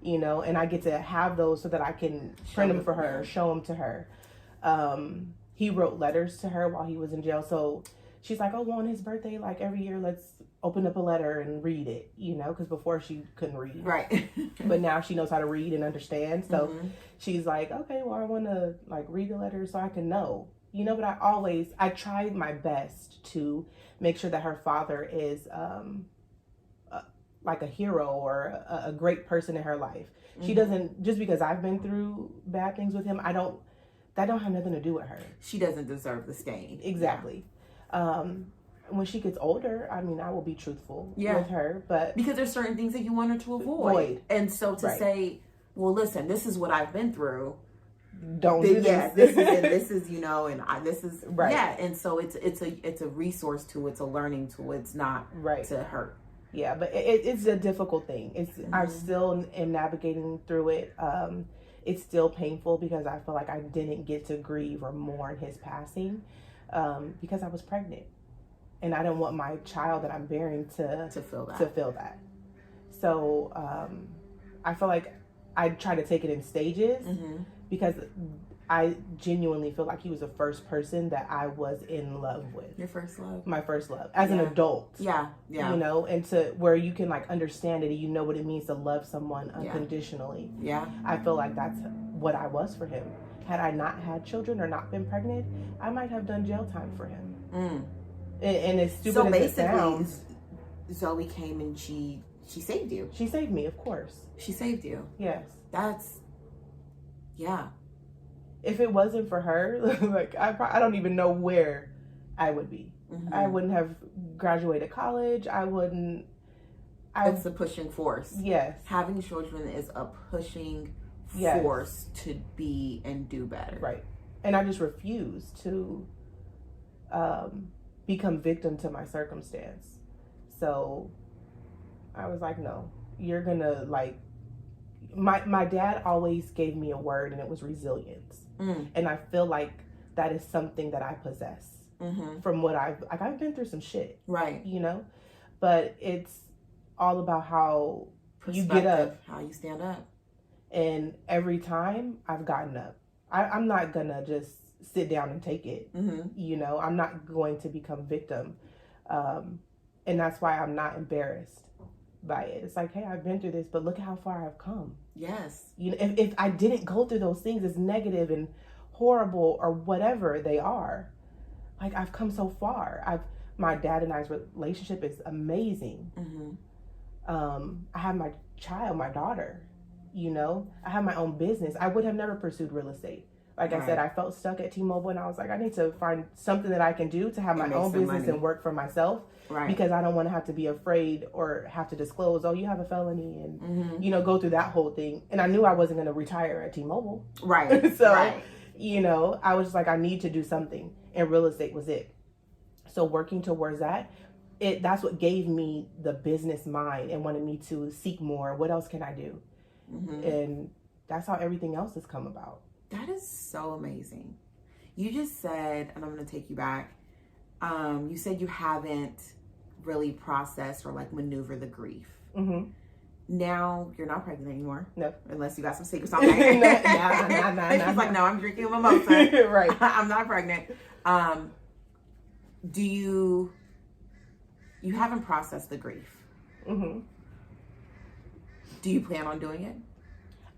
And I get to have those so that I can print them for her, show them to her. He wrote letters to her while he was in jail. So she's like, oh, well, on his birthday, like every year, let's open up a letter and read it, because before she couldn't read. Right. But now she knows how to read and understand. So she's like, okay, well, I want to like read the letter so I can know, but I tried my best to make sure that her father is, like a hero or a great person in her life. She doesn't, just because I've been through bad things with him, that don't have nothing to do with her. She doesn't deserve the stain. Exactly. When she gets older, I mean, I will be truthful with her, but because there's certain things that you want her to avoid. And so to say, well, listen, this is what I've been through. Don't do this. Yeah, this is and this is, this is right. Yeah, and so it's a resource tool, it's a learning tool. It's not to hurt. Yeah, but it's a difficult thing. I still am navigating through it. It's still painful because I feel like I didn't get to grieve or mourn his passing because I was pregnant. And I didn't want my child that I'm bearing to feel that. So I feel like I try to take it in stages because I genuinely feel like he was the first person that I was in love with. Your first love? My first love. As an adult. Yeah. And to where you can like understand it and you know what it means to love someone unconditionally. Yeah. I feel like that's what I was for him. Had I not had children or not been pregnant, I might have done jail time for him. And as stupid as it sounds, Zoe came and she saved you. She saved me, of course. She saved you. Yes. If it wasn't for her, like I don't even know where I would be. I wouldn't have graduated college. It's a pushing force. Yes. Having children is a pushing force to be and do better. Right. And I just refuse to become victim to my circumstance. So I was like, no, you're gonna like, my dad always gave me a word and it was resilience. And I feel like that is something that I possess from what I've been through some shit. Right. But it's all about how you get up. How you stand up. And every time I've gotten up. I'm not gonna just sit down and take it. I'm not going to become victim. And that's why I'm not embarrassed by it. It's like, hey, I've been through this, but look at how far I've come. Yes. If I didn't go through those things, as negative and horrible or whatever they are, like I've come so far. My dad and I's relationship is amazing. I have my child, my daughter, you know, I have my own business. I would have never pursued real estate. Like I said, I felt stuck at T-Mobile, and I was like, I need to find something that I can do to have my own business and work for myself. Because I don't want to have to be afraid or have to disclose, oh, you have a felony, and, you know, go through that whole thing. And I knew I wasn't going to retire at T-Mobile. So, you know, I was just like, I need to do something. And real estate was it. So working towards that, that's what gave me the business mind and wanted me to seek more. What else can I do? And that's how everything else has come about. That is so amazing. You just said, and I'm going to take you back. You said you haven't really processed or like maneuvered the grief. Now you're not pregnant anymore. No. Unless you got some secrets on that. She's like, no, I'm drinking mimosa. I'm not pregnant. Do you haven't processed the grief. Do you plan on doing it?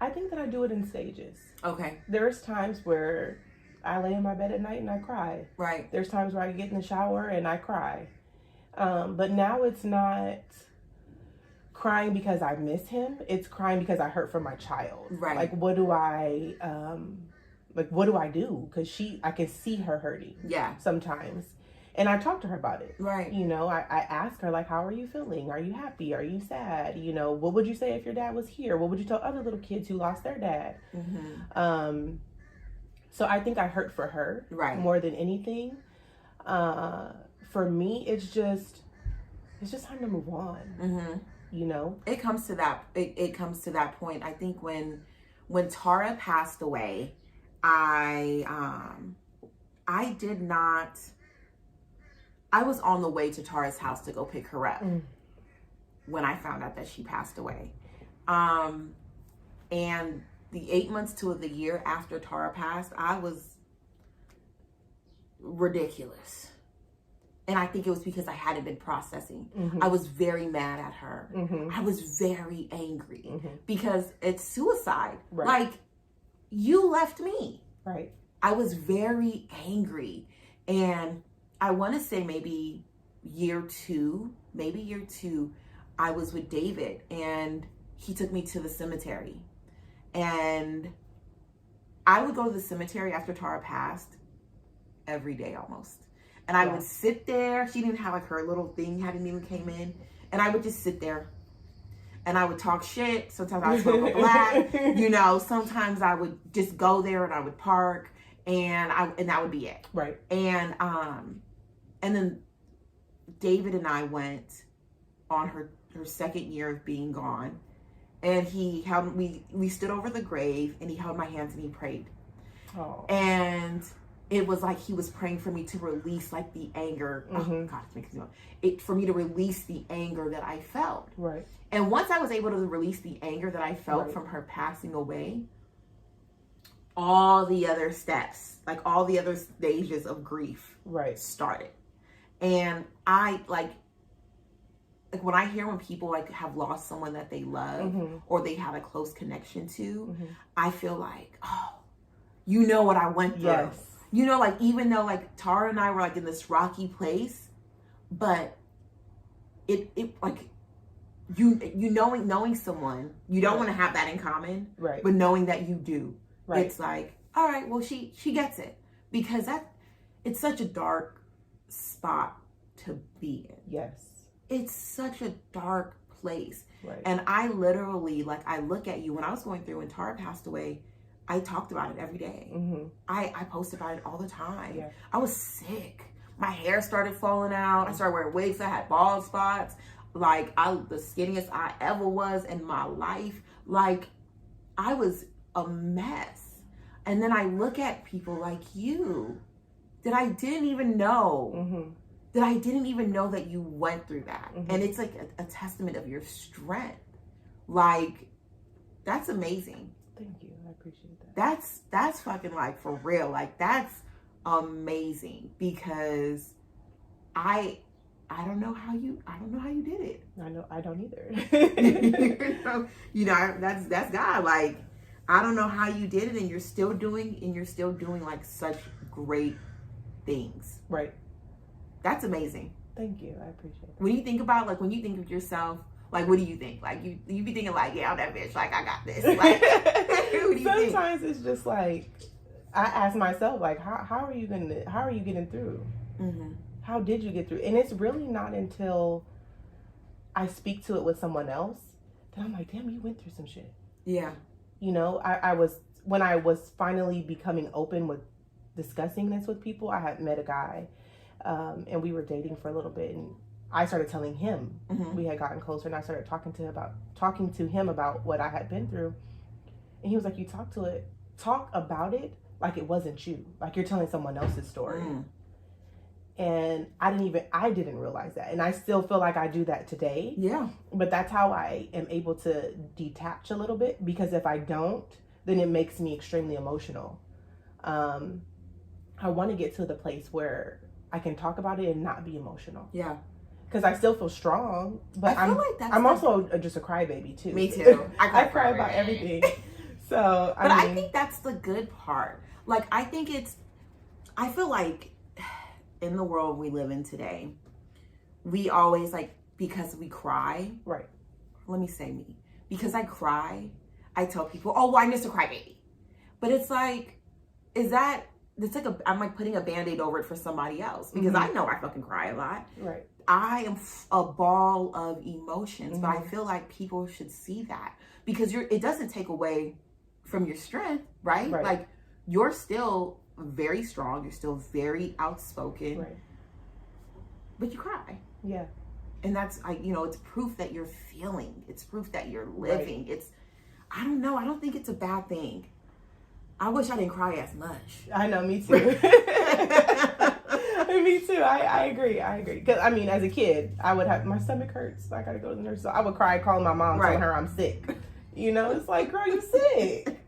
I think that I do it in stages. Okay. There's times where I lay in my bed at night and I cry. There's times where I get in the shower and I cry. But now it's not crying because I miss him. It's crying because I hurt for my child. Like, what do I do? Because I can see her hurting. Sometimes. And I talk to her about it. You know, I ask her, like, how are you feeling? Are you happy? Are you sad? You know, what would you say if your dad was here? What would you tell other little kids who lost their dad? So I think I hurt for her more than anything. For me, it's just time to move on. You know, it comes to that. It comes to that point. I think when Tara passed away, I was on the way to Tara's house to go pick her up when I found out that she passed away. And the 8 months to the year after Tara passed, I was ridiculous. And I think it was because I hadn't been processing. I was very mad at her. I was very angry because it's suicide. Like, you left me. I was very angry. And I want to say maybe year two, I was with David and he took me to the cemetery. And I would go to the cemetery after Tara passed every day almost. And I would sit there. She didn't have like her little thing, hadn't even came in. And I would just sit there. And I would talk shit. Sometimes I would smoke a black. You know, sometimes I would just go there and I would park. And that would be it. And then David and I went on her second year of being gone. And he held we stood over the grave and he held my hands and he prayed. And it was like he was praying for me to release like the anger. Oh God, it's making me for me to release the anger that I felt. And once I was able to release the anger that I felt from her passing away, all the other steps, like all the other stages of grief started. And I like when I hear when people like have lost someone that they love or they have a close connection to, I feel like, oh, you know what I went through. You know, like even though like Tara and I were like in this rocky place, but it like you knowing someone, you don't want to have that in common, but knowing that you do, it's like, all right, well she gets it, because it's such a dark spot to be in. It's such a dark place. And I literally, like, I look at you when I was going through when Tara passed away, I talked about it every day. I posted about it all the time. I was sick. My hair started falling out. I started wearing wigs. I had bald spots. Like, the skinniest I ever was in my life. Like, I was a mess. And then I look at people like you that I didn't even know. That I didn't even know that you went through that. And it's like a testament of your strength. Like, that's amazing. Thank you. I appreciate that. That's fucking like for real. Like, that's amazing, because I don't know how you did it. I don't either. You know, that's God. Like, I don't know how you did it, and you're still doing like such great things. Right. That's amazing. Thank you. I appreciate it. When you think about, like, when you think of yourself, like, what do you think? Like, you be thinking, like, yeah, I'm that bitch. Like, I got this. Like, what do you Sometimes think? it's just like, I ask myself, like, how are you getting through? Mm-hmm. How did you get through? And it's really not until I speak to it with someone else that I'm like, damn, you went through some shit. Yeah. You know, when I was finally becoming open with discussing this with people, I had met a guy, and we were dating for a little bit, and I started telling him, we had gotten closer, and I started talking to him about what I had been through. And he was like, you talk about it like it wasn't you, like you're telling someone else's story. And I didn't realize that. And I still feel like I do that today. Yeah. But that's how I am able to detach a little bit, because if I don't, then it makes me extremely emotional. I want to get to the place where I can talk about it and not be emotional. Yeah. Because I still feel strong, but I'm also just a crybaby too. Me too. I cry about everything. So, I think that's the good part. Like, I feel like in the world we live in today, we always, like, because we cry. Right. Let me say me. Because I cry, I tell people, oh, well, I'm just a crybaby. But it's like, I'm like putting a Band-Aid over it for somebody else. Because I know I fucking cry a lot. Right. I am a ball of emotions, but I feel like people should see that, because it doesn't take away from your strength, right? Like, you're still very strong, you're still very outspoken, right, but you cry. Yeah. And that's, it's proof that you're feeling, it's proof that you're living. Right. I don't know, I don't think it's a bad thing. I wish I didn't cry as much. I know, me too. Me too. I agree. Because, I mean, as a kid, I would have, my stomach hurts, I gotta go to the nurse. So I would cry calling my mom, telling her I'm sick. You know, it's like, girl, you sick.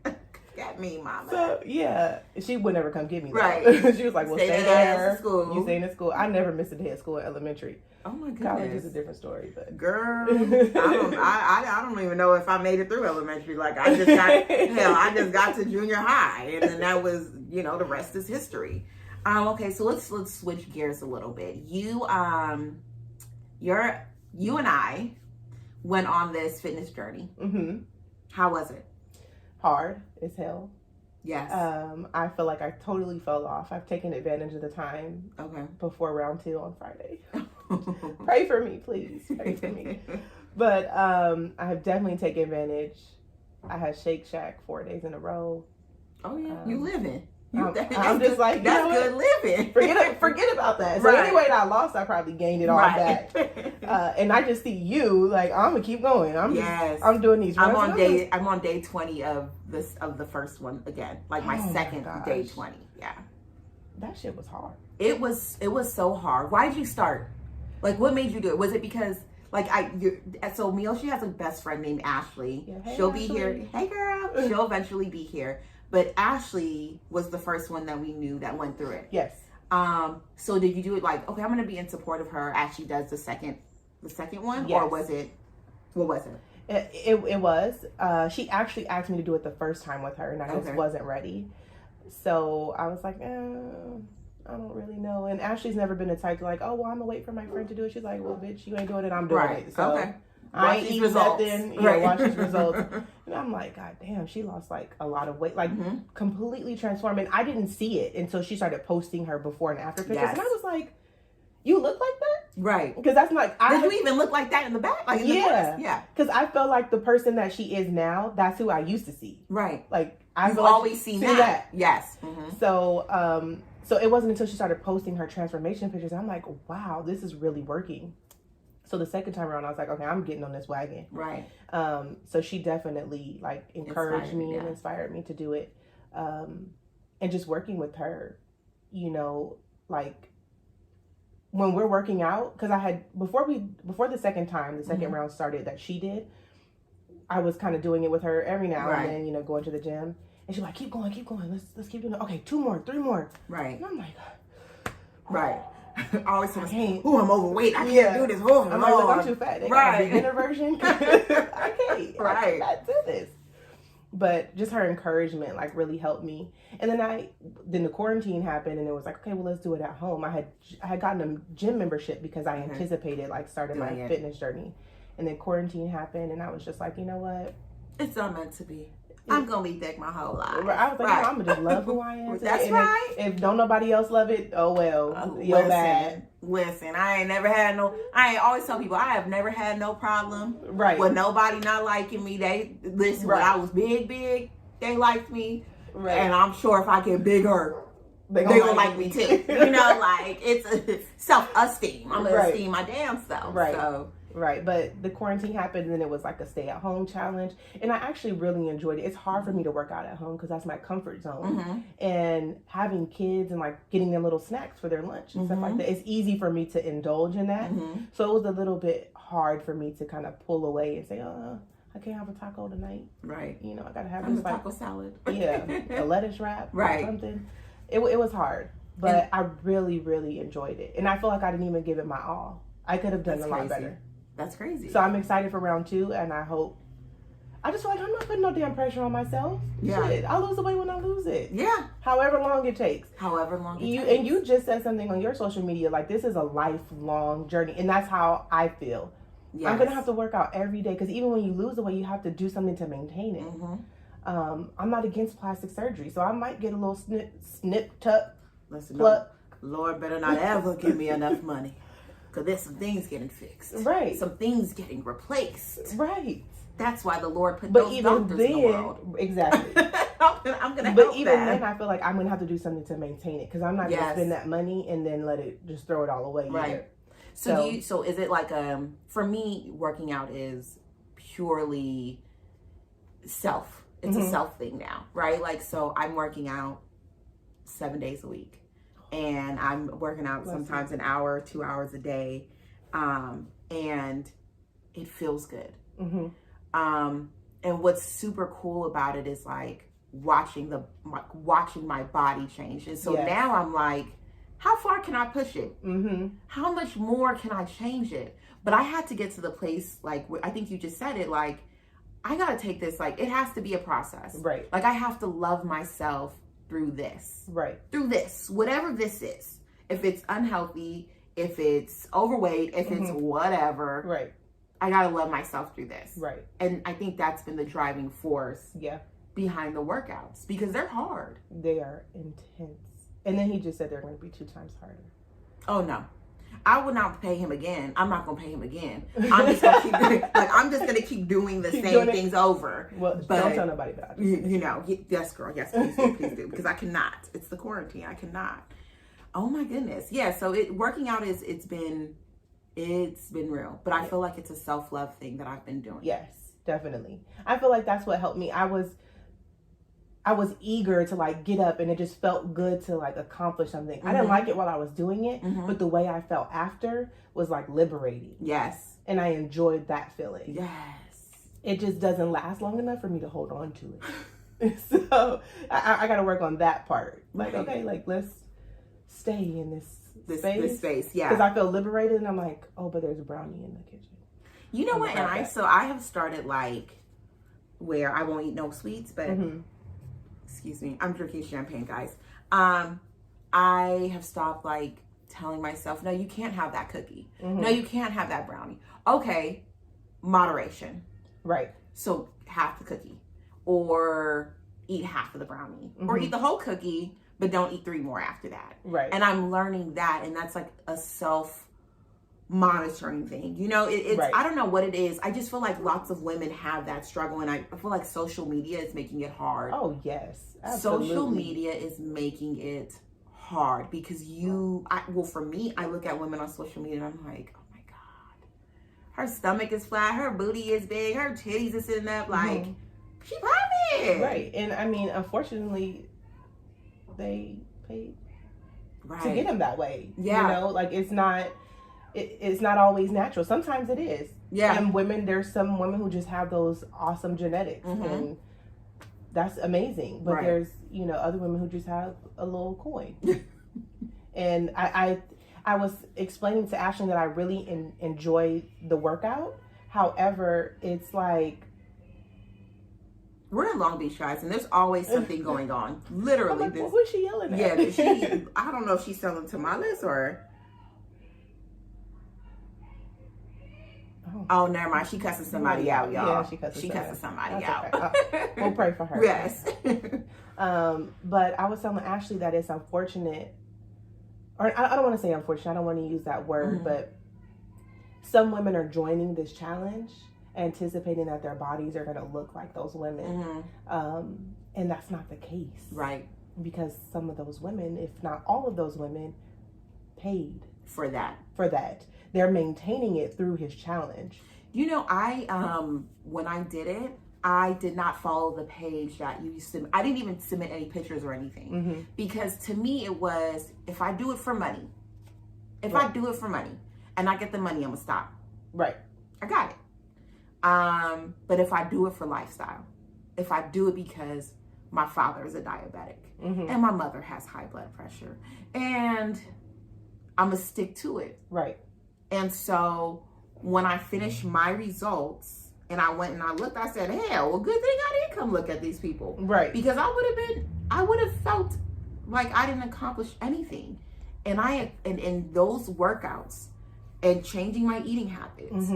Got me, mama. So, yeah. She would never come get me. Right. She was like, well, stay there. School. You stay in school. I never missed a day of school at elementary. Oh, my goodness. College is a different story, but. Girl, I don't even know if I made it through elementary. Like, I just got to junior high, and then that was, the rest is history. Okay, so let's switch gears a little bit. You and I went on this fitness journey. Mm-hmm. How was it? Hard as hell. Yes. I feel like I totally fell off. I've taken advantage of the time. Okay. Before round 2 on Friday. Pray for me, please. Pray for me. But I have definitely taken advantage. I had Shake Shack 4 days in a row. Oh yeah, you living. I'm just like, that's good living. Forget about that. So any weight I lost, I probably gained it all back. And I just see you like, I'm gonna keep going. I'm doing these. I'm on day 20 of the first one again. Like my second day 20. Yeah. That shit was hard. It was so hard. Why did you start? Like, what made you do it? Was it because so Miyoshi has a best friend named Ashley. Yeah, hey, She'll Ashley. be here. Hey girl. She'll eventually be here. But Ashley was the first one that we knew that went through it. Yes. So did you do it like, okay, I'm gonna be in support of her as she does the second one? Yes. Or what was it? It was. She actually asked me to do it the first time with her, and I just wasn't ready. So I was like, I don't really know. And Ashley's never been the type to like, oh, well, I'm gonna wait for my friend to do it. She's like, well, bitch, you ain't doing it, I'm doing it. So okay. I ain't eating nothing. Watch these results. And I'm like, God damn, she lost like a lot of weight, like completely transformed. And I didn't see it until she started posting her before and after pictures. Yes. And I was like, you look like that? Right. Because that's not. Did you even look like that in the back? Like in the front? Yeah. Because I felt like the person that she is now, that's who I used to see. Right. Like I've always seen that. Yes. Mm-hmm. So it wasn't until she started posting her transformation pictures, I'm like, wow, this is really working. So the second time around, I was like, okay, I'm getting on this wagon. Right. So she definitely like encouraged me and inspired me to do it. And just working with her, like when we're working out, because I had before the second round started that she did, I was kind of doing it with her every now and then, going to the gym, and she's like, keep going, let's keep doing it. Okay, 2 more, 3 more. Right. And I'm like, right. I always say, I'm overweight. I can't do this. I'm like, look, I'm too fat. They got a beginner version. I can't. Right. I cannot do this. But just her encouragement like really helped me. And then the quarantine happened, and it was like, okay, well, let's do it at home. I had gotten a gym membership because I anticipated like starting my fitness journey. And then quarantine happened, and I was just like, you know what? It's not meant to be. I'm gonna be thick my whole life. I was like, I'm gonna just love who I am. That's and right. If don't nobody else love it, oh well, you're bad. Listen, I always tell people I have never had no problem with nobody not liking me. They listen when I was big, they liked me. Right. And I'm sure if I get bigger, they gonna like me too. You know, like it's a self-esteem. I'm gonna esteem my damn self. Right. So. Right, but the quarantine happened, and then it was like a stay-at-home challenge, and I actually really enjoyed it. It's hard for me to work out at home because that's my comfort zone, and having kids and like getting them little snacks for their lunch and stuff like that, it's easy for me to indulge in that. So it was a little bit hard for me to kind of pull away and say, oh, I can't have a taco tonight. Right. You know, I gotta have a taco salad. A lettuce wrap or something. It was hard, but I really, really enjoyed it, and I feel like I didn't even give it my all. I could have done a lot better. That's crazy. So I'm excited for round 2, and I just feel like I'm not putting no damn pressure on myself. Yeah. Shit, I'll lose the weight when I lose it. Yeah. However long it takes. And you just said something on your social media, like this is a lifelong journey, and that's how I feel. Yes. I'm going to have to work out every day, because even when you lose the weight, you have to do something to maintain it. I'm not against plastic surgery, so I might get a little snip, tuck, pluck. Lord better not ever give me enough money. Because there's some things getting fixed. Right. Some things getting replaced. Right. That's why the Lord put those doctors in the world. Exactly. I'm going to help But even then, I feel like I'm going to have to do something to maintain it. Because I'm not going to spend that money and then let it just throw it all away. Right. Either. So is it like, for me, working out is purely self. It's a self thing now, right? Like, so I'm working out 7 days a week. And I'm working out sometimes an hour, 2 hours a day. And it feels good. And what's super cool about it is like watching my body change. And so now I'm like, how far can I push it? How much more can I change it? But I had to get to the place, like, I think you just said it, like, I got to take this, like, it has to be a process. Right. Like, I have to love myself through this. Right. Through this, whatever this is. If it's unhealthy, if it's overweight, if it's whatever. Right. I gotta love myself through this. Right. And I think that's been the driving force behind the workouts, because they're hard. They are intense. And then he just said they're going to be 2 times harder. Oh no. I would not pay him again. I'm not gonna pay him again. I'm just gonna keep doing, I'm just gonna keep doing the same things over. Well, but don't tell nobody about it. You know, yes, girl, yes, please do, because I cannot. It's the quarantine. I cannot. Oh my goodness, yeah. So working out it's been real, but I feel like it's a self-love thing that I've been doing. Yes, definitely. I feel like that's what helped me. I was eager to like get up, and it just felt good to like accomplish something. I didn't like it while I was doing it, but the way I felt after was like liberating. Yes. And I enjoyed that feeling. Yes. It just doesn't last long enough for me to hold on to it. So I got to work on that part. Like, okay, like let's stay in this space. Yeah. Because I feel liberated, and I'm like, oh, but there's a brownie in the kitchen. You know what? And I have started like where I won't eat no sweets, but excuse me, I'm drinking champagne, guys. I have stopped like telling myself, no, you can't have that cookie. No, you can't have that brownie. Okay, moderation. Right. So half the cookie, or eat half of the brownie, or eat the whole cookie, but don't eat 3 more after that. Right. And I'm learning that, and that's like a self-monitoring thing. You know, it's I don't know what it is. I just feel like lots of women have that struggle, and I feel like social media is making it hard. Oh, yes. Absolutely. Social media is making it hard because well, for me, I look at women on social media and I'm like, oh my God, her stomach is flat, her booty is big, her titties are sitting up, like, she popping. Right. And I mean, unfortunately, they paid to get them that way. Yeah. You know, like it's not always natural. Sometimes it is. Yeah. And there's some women who just have those awesome genetics, and that's amazing. But there's, you know, other women who just have a little coin. And I was explaining to Ashley that I really enjoy the workout. However, it's like We're in Long Beach, guys, and there's always something going on. Literally. I'm like, well, who's she yelling at? Yeah, I don't know if she's selling tamales or... Oh, never mind. She cussing somebody out, y'all. Yeah, she cussing somebody out. Okay. We'll pray for her. Yes. But I was telling Ashley that it's unfortunate, or I don't want to say unfortunate, I don't want to use that word, but some women are joining this challenge anticipating that their bodies are going to look like those women. And that's not the case. Right. Because some of those women, if not all of those women, paid for that. They're maintaining it through his challenge. You know, I when I did it, I did not follow the page that you used to. I didn't even submit any pictures or anything because to me it was, if I do it for money, I do it for money and I get the money, I'm gonna stop. Right. I got it. But if I do it for lifestyle, if I do it because my father is a diabetic and my mother has high blood pressure, and I'm gonna stick to it. Right. And so when I finished my results and I went and I looked, I said, hell, well, good thing I didn't come look at these people. Right. Because I would have felt like I didn't accomplish anything. And in those workouts and changing my eating habits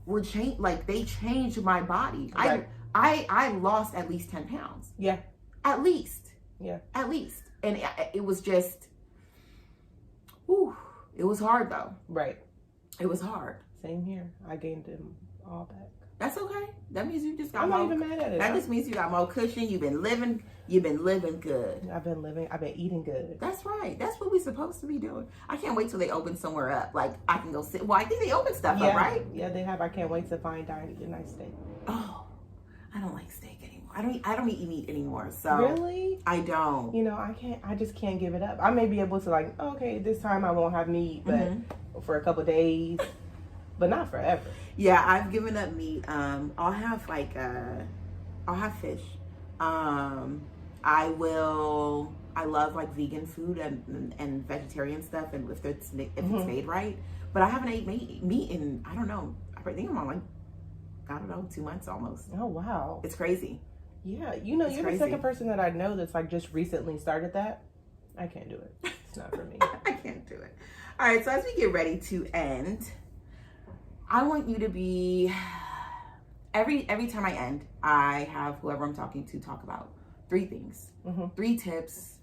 were they changed my body. Right. I lost at least 10 pounds. Yeah. At least. Yeah. At least. And it was just, whew, it was hard though. Right. It was hard. Same here. I gained them all back. That's okay. That means you just got I'm more. not even mad at it. That just means you got more cushion. You've been living good. I've been eating good. That's right. That's what we're supposed to be doing. I can't wait till they open somewhere up. Like I can go sit. Well, I think they open stuff up, right? Yeah, they have. I can't wait to find dine eat a nice steak. Oh, I don't like steak anymore. I don't eat meat anymore. So really, I don't. You know, I just can't give it up. I may be able to like, okay, this time I won't have meat, but for a couple days, but not forever. Yeah, I've given up meat. I'll have I'll have fish. I love like vegan food and vegetarian stuff, and if it's made right. But I haven't ate meat in, I don't know, I think I'm on like, I don't know, 2 months almost. Oh wow, it's crazy. Yeah, you know, you're the second person that I know that's like just recently started that. I can't do it. It's not for me. I can't do it. All right, so as we get ready to end, I want you to be, every time I end, I have whoever I'm talking to talk about 3 things, 3 tips,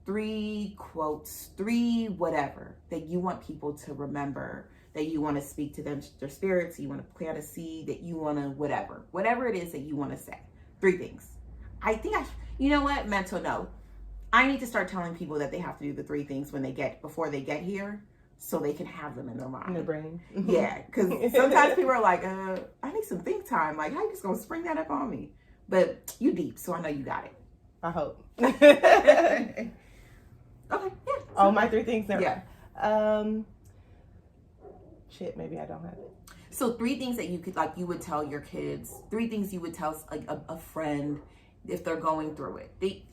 3 quotes, 3 whatever that you want people to remember, that you want to speak to them, their spirits, you want to plant a seed, that you want to whatever it is that you want to say. 3 things. I think you know what? Mental note. I need to start telling people that they have to do the 3 things before they get here, so they can have them in their mind. In their brain. Yeah, because sometimes people are like, I need some think time. Like, how you just gonna spring that up on me? But you deep, so I know you got it. I hope. Okay, yeah. Oh, my 3 things there. Yeah. Shit, maybe I don't have it. So 3 things that you would tell your kids. 3 things you would tell like a friend if they're going through it.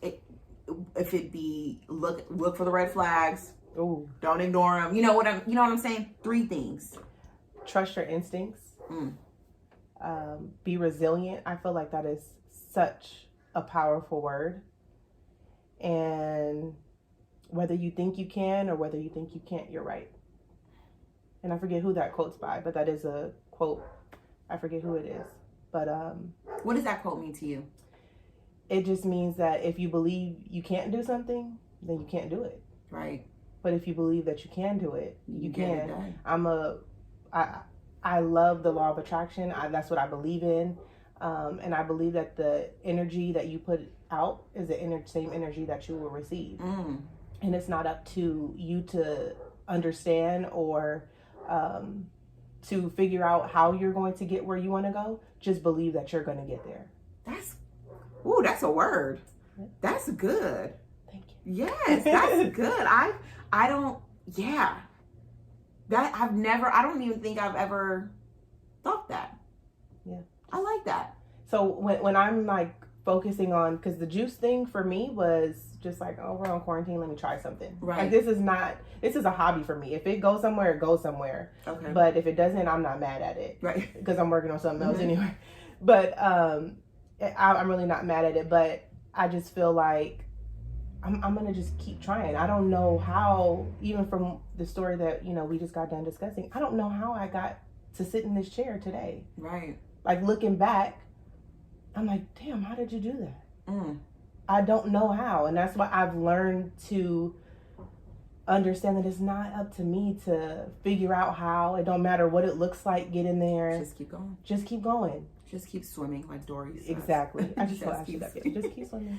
If it be look for the red flags. Ooh. Don't ignore them. You know what I'm saying? 3 things. Trust your instincts. Be resilient. I feel like that is such a powerful word. And whether you think you can or whether you think you can't, you're right. And I forget who that quote's by, but that is a quote. I forget who it is. But what does that quote mean to you? It just means that if you believe you can't do something, then you can't do it. Right. But if you believe that you can do it, you can. I love the law of attraction. That's what I believe in. And I believe that the energy that you put out is the same energy that you will receive. And it's not up to you to understand or to figure out how you're going to get where you want to go. Just believe that you're going to get there. That's a word. That's good. Thank you. Yes, that's good. I don't even think I've ever thought that. Yeah. I like that. So when I'm like focusing on, because the juice thing for me was just like, oh, we're on quarantine, let me try something. Right. Like this is a hobby for me. If it goes somewhere, it goes somewhere. Okay. But if it doesn't, I'm not mad at it. Right. Because I'm working on something else anyway. But I'm really not mad at it, but I just feel like I'm gonna just keep trying. I don't know how, even from the story that, you know, we just got done discussing, I don't know how I got to sit in this chair today. Right. Like, looking back, I'm like, damn, how did you do that? I don't know how. And that's why I've learned to understand that it's not up to me to figure out how. It don't matter what it looks like, get in there. Just keep going. Just keep going. Just keep swimming, like Dory says. Exactly. I just told you that. Just keep swimming.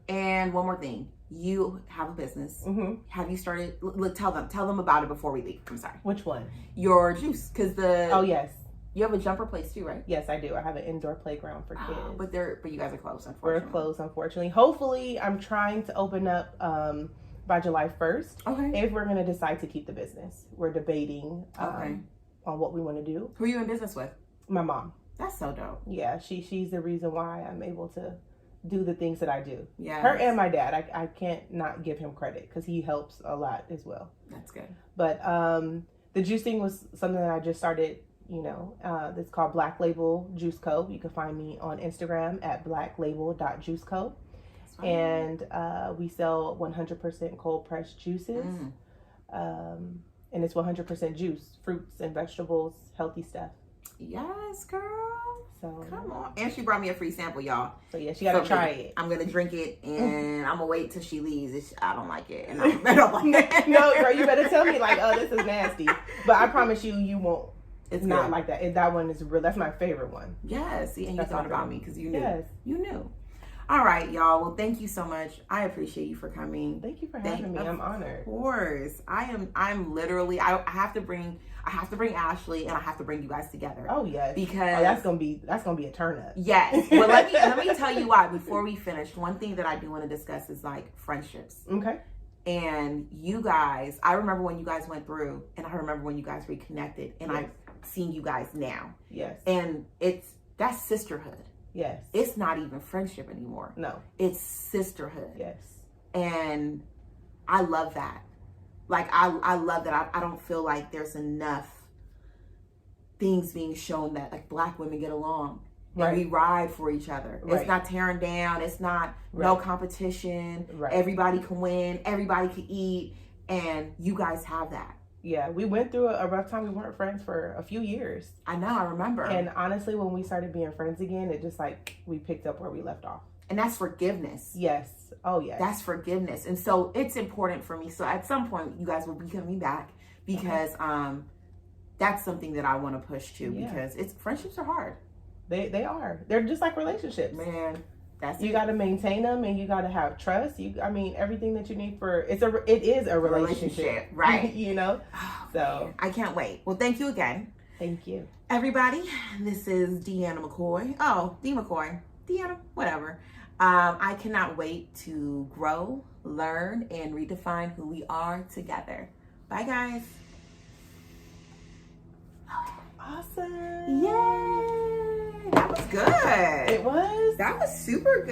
And one more thing. You have a business. Have you started? Look, tell them about it before we leave. I'm sorry. Which one? Your juice, because Oh, yes. You have a jumper place too, right? Yes, I do. I have an indoor playground for kids. But you guys are closed, unfortunately. We're closed, unfortunately. Hopefully, I'm trying to open up by July 1st. Okay. If we're going to decide to keep the business. We're debating on what we want to do. Who are you in business with? My mom. That's so dope. Yeah, she's the reason why I'm able to do the things that I do. Yeah. Her and my dad. I can't not give him credit because he helps a lot as well. That's good. But the juicing was something that I just started, you know. It's called Black Label Juice Co. You can find me on Instagram at blacklabel.juiceco. And we sell 100% cold pressed juices. And it's 100% juice, fruits and vegetables, healthy stuff. Yes, girl. So come on. And she brought me a free sample, y'all. So yeah, she gotta try it. I'm gonna drink it, and I'm gonna wait till she leaves. I don't like it, and I don't like it. No, girl, you better tell me like, oh, this is nasty. But I promise you won't. It's not good. Like that. That one is real. That's my favorite one. Yes. See, and you thought about me because you knew. Yes. You knew. All right, y'all. Well, thank you so much. I appreciate you for coming. Thank you for having me. I'm honored. Of course. I'm literally, I have to bring Ashley, and I have to bring you guys together. Oh, yes. Because that's gonna be a turn up. Yes. Well, let me tell you why. Before we finish, one thing that I do want to discuss is like friendships. Okay. And you guys, I remember when you guys went through, and I remember when you guys reconnected, and I've seen you guys now. Yes. And that's sisterhood. Yes. It's not even friendship anymore. No. It's sisterhood. Yes. And I love that. Like, I love that. I don't feel like there's enough things being shown that, like, Black women get along. Right. And we ride for each other. Right. It's not tearing down. It's not no competition. Right. Everybody can win. Everybody can eat. And you guys have that. Yeah, we went through a rough time. We weren't friends for a few years. I know, I remember. And honestly, when we started being friends again, it just like we picked up where we left off. And that's forgiveness. Yes. Oh, yes. That's forgiveness. And so it's important for me. So at some point, you guys will be coming back because that's something that I want to push to because friendships are hard. They are. They're just like relationships. Man. You got to maintain them, and you got to have trust. Everything that you need for it is a relationship, right? You know. Oh, so man. I can't wait. Well, thank you again. Thank you, everybody. This is Deanna McCoy. Oh, D McCoy, Deanna, whatever. I cannot wait to grow, learn, and redefine who we are together. Bye, guys. Awesome. Yay! That was good. It was. That was super good.